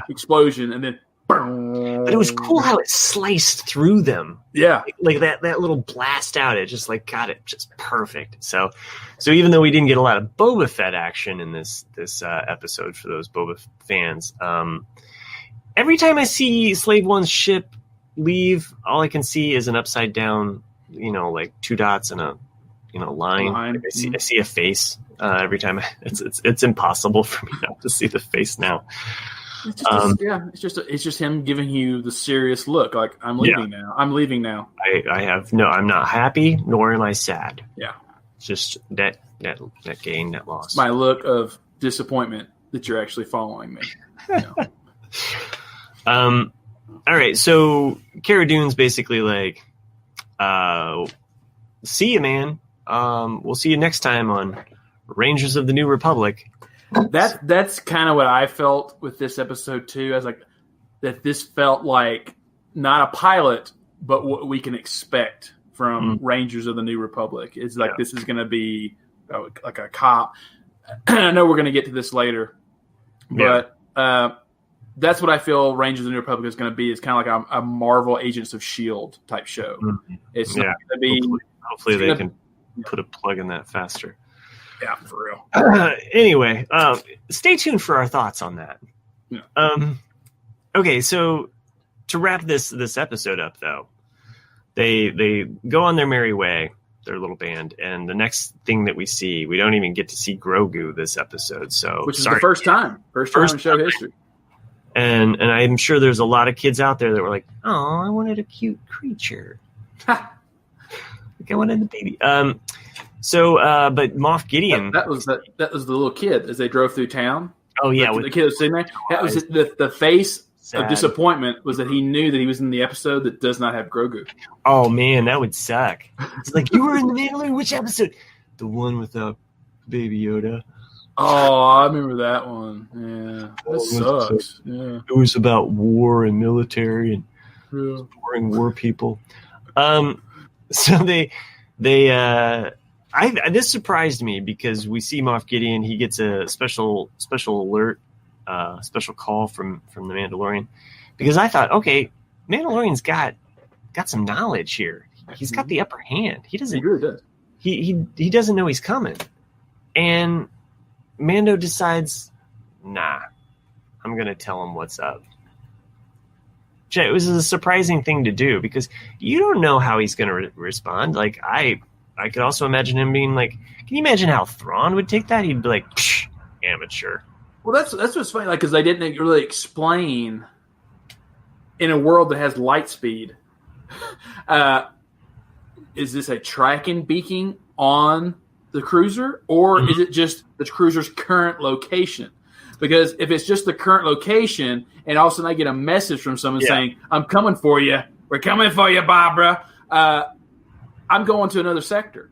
explosion, and then but it was cool how it sliced through them. Yeah, like that little blast out, it just like got it just perfect. So even though we didn't get a lot of Boba Fett action in this episode for those Boba fans, every time I see Slave One's ship leave, all I can see is an upside down, like 2 dots and a line. Like I see a face every time. It's impossible for me not to see the face now. It's just him giving you the serious look, like I'm leaving now. I'm leaving now. I'm not happy, nor am I sad. Yeah, it's just net gain, net loss. My look of disappointment that you're actually following me. All right, so Cara Dune's basically like, see you, man. We'll see you next time on Rangers of the New Republic. That's kind of what I felt with this episode too. I was like, that this felt like not a pilot, but what we can expect from Rangers of the New Republic. It's like this is going to be like a cop. I know we're going to get to this later, but that's what I feel Rangers of the New Republic is going to be. It's kind of like a Marvel Agents of S.H.I.E.L.D. type show. It's not going to be. Hopefully they can put a plug in that faster. Yeah, for real. Anyway, stay tuned for our thoughts on that. Yeah. Okay, so to wrap this episode up, though, they go on their merry way, their little band, and the next thing that we see, we don't even get to see Grogu this episode. So, which is the first time in show history. And I'm sure there's a lot of kids out there that were like, "Oh, I wanted a cute creature. Like I wanted the baby." But Moff Gideon, that was the little kid as they drove through town. Oh yeah, the kid was sitting there. That was the face of disappointment was that he knew that he was in the episode that does not have Grogu. Oh man, that would suck. It's like, you were in the Mandalorian. Which episode? The one without Baby Yoda. Oh, I remember that one. Yeah, that sucks. Yeah, it was about war and military and boring war people. So they. This surprised me because we see Moff Gideon. He gets a special alert, special call from the Mandalorian, because I thought, okay, Mandalorian's got some knowledge here. He's got the upper hand. He doesn't. He really does. He doesn't know he's coming, and Mando decides, nah, I'm gonna tell him what's up. It was a surprising thing to do because you don't know how he's gonna respond. Like I could also imagine him being like, can you imagine how Thrawn would take that? He'd be like, psh, amateur. Well, that's what's funny, like, because they didn't really explain in a world that has light speed. Is this a tracking beacon on the cruiser, or is it just the cruiser's current location? Because if it's just the current location, and all of a sudden I get a message from someone saying, "I'm coming for you. We're coming for you, Barbara." I'm going to another sector,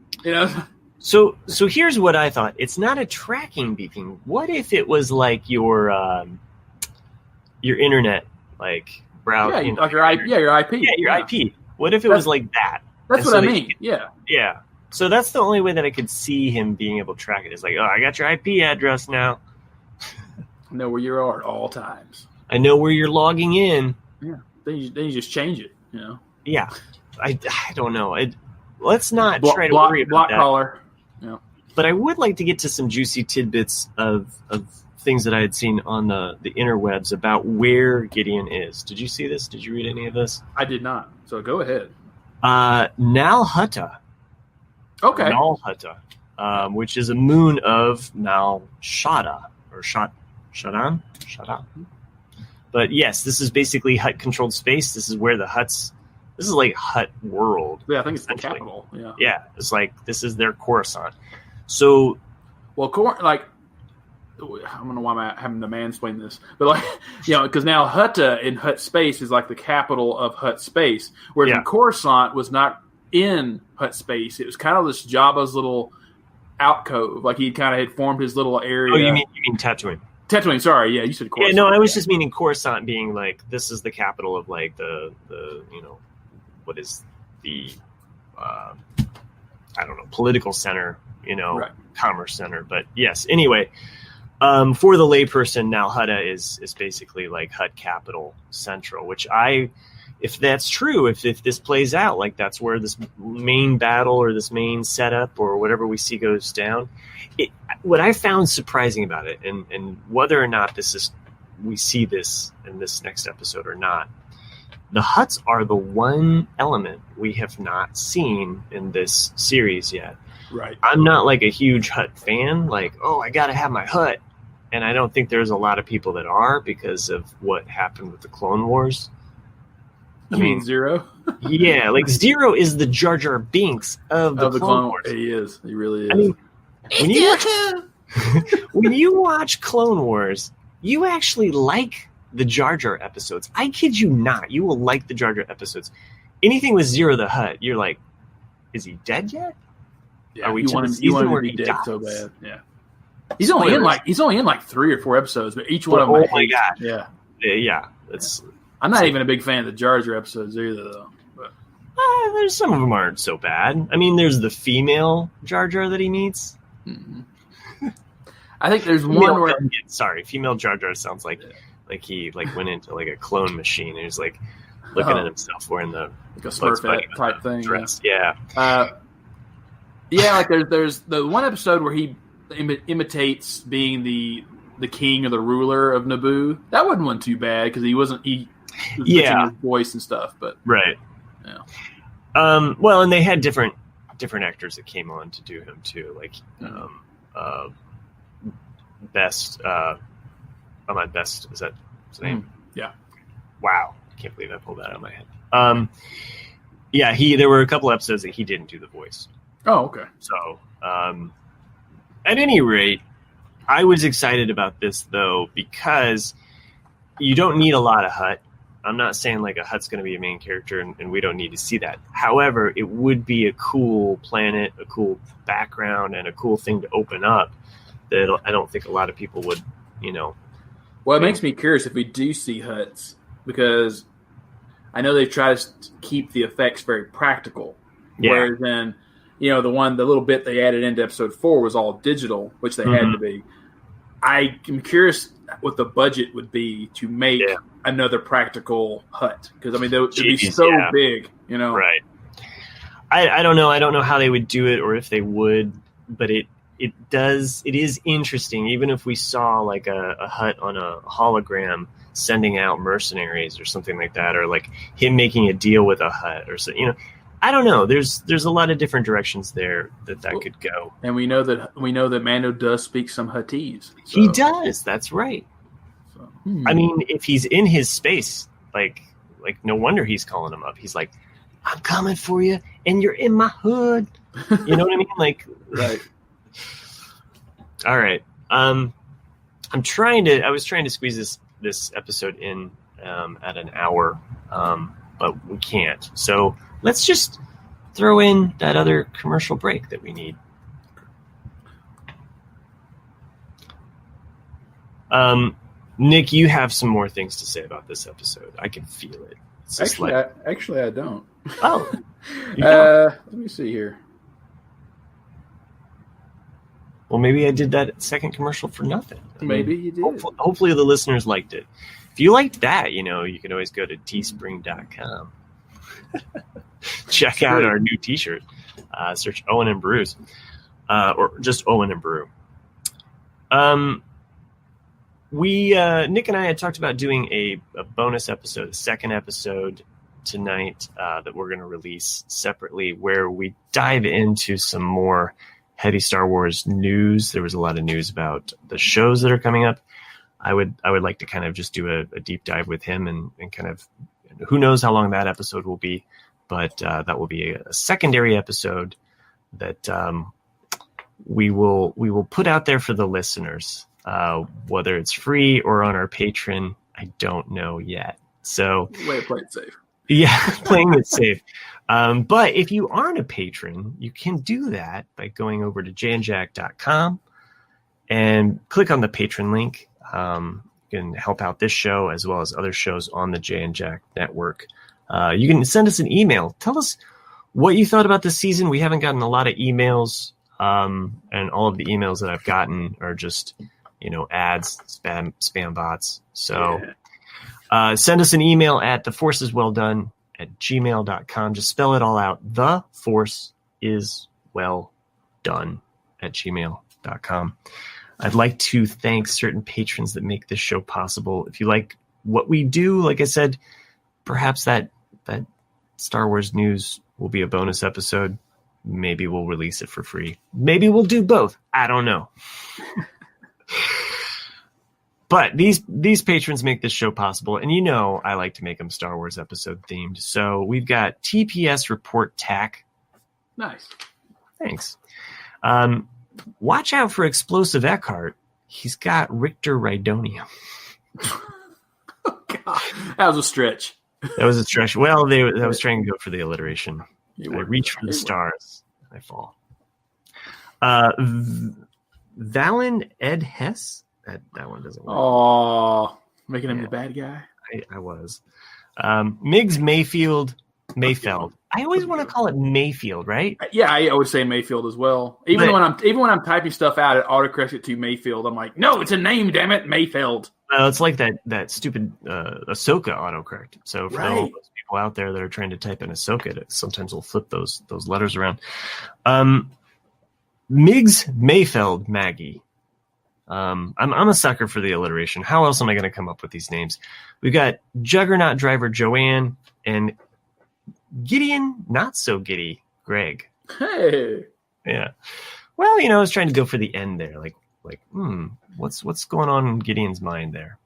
So here's what I thought. It's not a tracking beacon. What if it was like your internet, like browser? Yeah, like your IP. Yeah, your IP. Yeah, your IP. What if it was like that? That's what I mean. Yeah. So that's the only way that I could see him being able to track it. Is like, oh, I got your IP address now. I know where you are at all times. I know where you're logging in. Yeah. Then you just change it. Yeah. I don't know. Let's not try to worry about block that. caller. Yeah. But I would like to get to some juicy tidbits of things that I had seen on the interwebs about where Gideon is. Did you see this? Did you read any of this? I did not. So go ahead. Nal Hutta. Okay. Nal Hutta, which is a moon of Nal Shada or Shadan. But yes, this is basically Hutt-controlled space. This is where the Hutts. This is like Hutt world. Yeah, I think it's the capital. Yeah. Yeah, it's like this is their Coruscant. So, well, like I don't know why I'm having to mansplain this, but like because now Hutta in Hutt space is like the capital of Hutt space, whereas Coruscant was not in Hutt space. It was kind of this Jabba's little alcove, like he kind of had formed his little area. Oh, you mean Tatooine? Tatooine, sorry, yeah, you said Coruscant. Yeah, no, I was just meaning Coruscant being like this is the capital of like the what is the I don't know, political center, right. Commerce center, but yes. Anyway, for the layperson, now Hutta is basically like Hutt capital central, which if that's true, if this plays out, like that's where this main battle or this main setup or whatever we see goes down. What I found surprising about it, and whether or not we see this in this next episode or not, the Hutts are the one element we have not seen in this series yet. Right. I'm not like a huge Hutt fan, like, oh, I got to have my Hutt. And I don't think there's a lot of people that are because of what happened with the Clone Wars. I mean, Zero? Yeah, like Zero is the Jar Jar Binks of the Clone Wars. He is. He really is. I mean, when you watch Clone Wars, you actually like the Jar Jar episodes. I kid you not. You will like the Jar Jar episodes. Anything with Zero the Hutt, you're like, is he dead yet? Yeah, you want him to be dead so bad. Yeah. He's only in like 3 or 4 episodes, but each one of them. Oh my god! Yeah. I'm not even a big fan of the Jar Jar episodes either, though. But there's some of them aren't so bad. I mean, there's the female Jar Jar that he meets. Mm-hmm. I think there's one where female Jar Jar sounds like he went into like a clone machine and he's like looking at himself wearing the like a Smurfette type thing dress. Yeah. Like there's the one episode where he imitates being the king or the ruler of Naboo. That wasn't one too bad because he was his voice and stuff, but right. Yeah. Well, and they had different actors that came on to do him too, like Best Ahmad Best, is that his name? Yeah. Wow, I can't believe I pulled that out of my head. There were a couple episodes that he didn't do the voice. Oh, okay. So, at any rate, I was excited about this, though, because you don't need a lot of Hutt. I'm not saying like a Hutt's going to be a main character, and we don't need to see that. However, it would be a cool planet, a cool background, and a cool thing to open up that I don't think a lot of people would, Well, it makes me curious if we do see Hutts, because I know they've tried to keep the effects very practical. Yeah. Whereas then, the little bit they added into episode 4 was all digital, which they had to be. I am curious what the budget would be to make another practical Hutt, because I mean, it would be so big, Right. I don't know. I don't know how they would do it or if they would, but it is interesting. Even if we saw like a Hutt on a hologram sending out mercenaries or something like that, or like him making a deal with a Hutt or so, I don't know. There's a lot of different directions there that could go. And we know that Mando does speak some Huttese. So. He does. That's right. So, I mean, if he's in his space, like no wonder he's calling him up. He's like, "I'm coming for you, and you're in my hood." You know what I mean? Like, right. All right. I was trying to squeeze this episode in at an hour, but we can't. So let's just throw in that other commercial break that we need. Nick, you have some more things to say about this episode. I can feel it. Actually, I don't. Oh. Let me see here. Well, maybe I did that second commercial for nothing. Maybe you did. Hopefully the listeners liked it. If you liked that, you can always go to teespring.com. Check out our new t-shirt. Search Owen and Brews. Or just Owen and Brew. Nick and I had talked about doing a bonus episode, a second episode tonight that we're going to release separately, where we dive into some more heavy Star Wars news. There was a lot of news about the shows that are coming up. I would like to kind of just do a deep dive with him and kind of, who knows how long that episode will be, but that will be a secondary episode that we will put out there for the listeners. Whether it's free or on our Patreon, I don't know yet. So way to play it safe. Yeah, playing it safe. But if you aren't a patron, you can do that by going over to jandjack.com and click on the patron link. You can help out this show as well as other shows on the Jay and Jack network. You can send us an email. Tell us what you thought about this season. We haven't gotten a lot of emails, and all of the emails that I've gotten are just ads, spam bots. So send us an email at theforceiswelldone@gmail.com. Just spell it all out. theforceiswelldone@gmail.com. I'd like to thank certain patrons that make this show possible. If you like what we do, like I said, perhaps that Star Wars news will be a bonus episode. Maybe we'll release it for free. Maybe we'll do both. I don't know. But these patrons make this show possible, and I like to make them Star Wars episode themed. So we've got TPS Report TAC. Nice. Thanks. Watch out for Explosive Eckhart. He's got Richter Rhydonium. Oh, God. That was a stretch. That was a stretch. Well, I was trying to go for the alliteration. I reach for the stars. I fall. Valen Ed Hess. That one doesn't work. Oh, making him the bad guy? I was. Miggs Mayfeld. I always want to call it Mayfield, right? Yeah, I would say Mayfield as well. Even when I'm typing stuff out, it autocorrects it to Mayfield. I'm like, no, it's a name, damn it, Mayfield. It's like that stupid Ahsoka autocorrect. So for all those people out there that are trying to type in Ahsoka, sometimes we'll flip those letters around. Miggs Mayfeld Maggie. I'm a sucker for the alliteration. How else am I going to come up with these names? We've got Juggernaut driver Joanne and Gideon, not so giddy, Greg. Hey. Yeah. Well, I was trying to go for the end there. Like, what's going on in Gideon's mind there?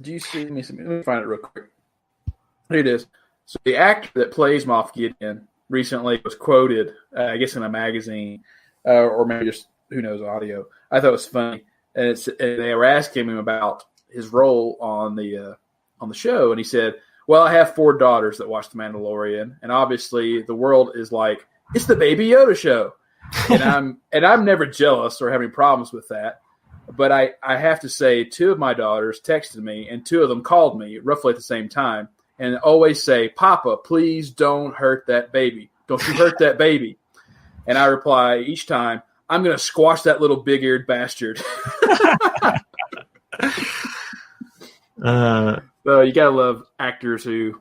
Do you see me? Let me find it real quick. Here it is. So the actor that plays Moff Gideon recently was quoted, I guess in a magazine, or maybe just, who knows, audio. I thought it was funny. And they were asking him about his role on the show, and he said, well, I have 4 daughters that watch The Mandalorian, and obviously the world is like, it's the Baby Yoda show. And I'm never jealous or having problems with that. But I have to say 2 of my daughters texted me, and 2 of them called me roughly at the same time, and always say, Papa, please don't hurt that baby. Don't you hurt that baby. And I reply each time, I'm going to squash that little big-eared bastard. So you gotta love actors who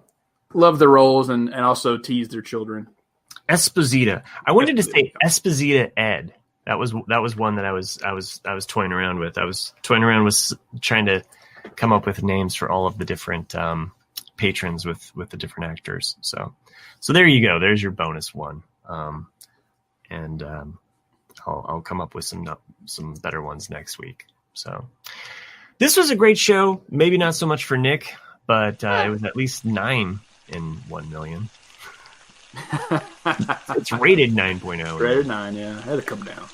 love their roles and also tease their children. Esposita. I wanted to say Esposita Ed. That was one that I was toying around with. I was toying around with trying to come up with names for all of the different patrons with the different actors. So there you go. There's your bonus one. And I'll come up with some better ones next week. So. This was a great show. Maybe not so much for Nick, but it was at least 9 in 1 million. It's rated 9.0. Rated 9, yeah. It had to come down.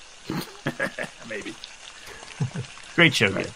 Maybe. Great show, guys.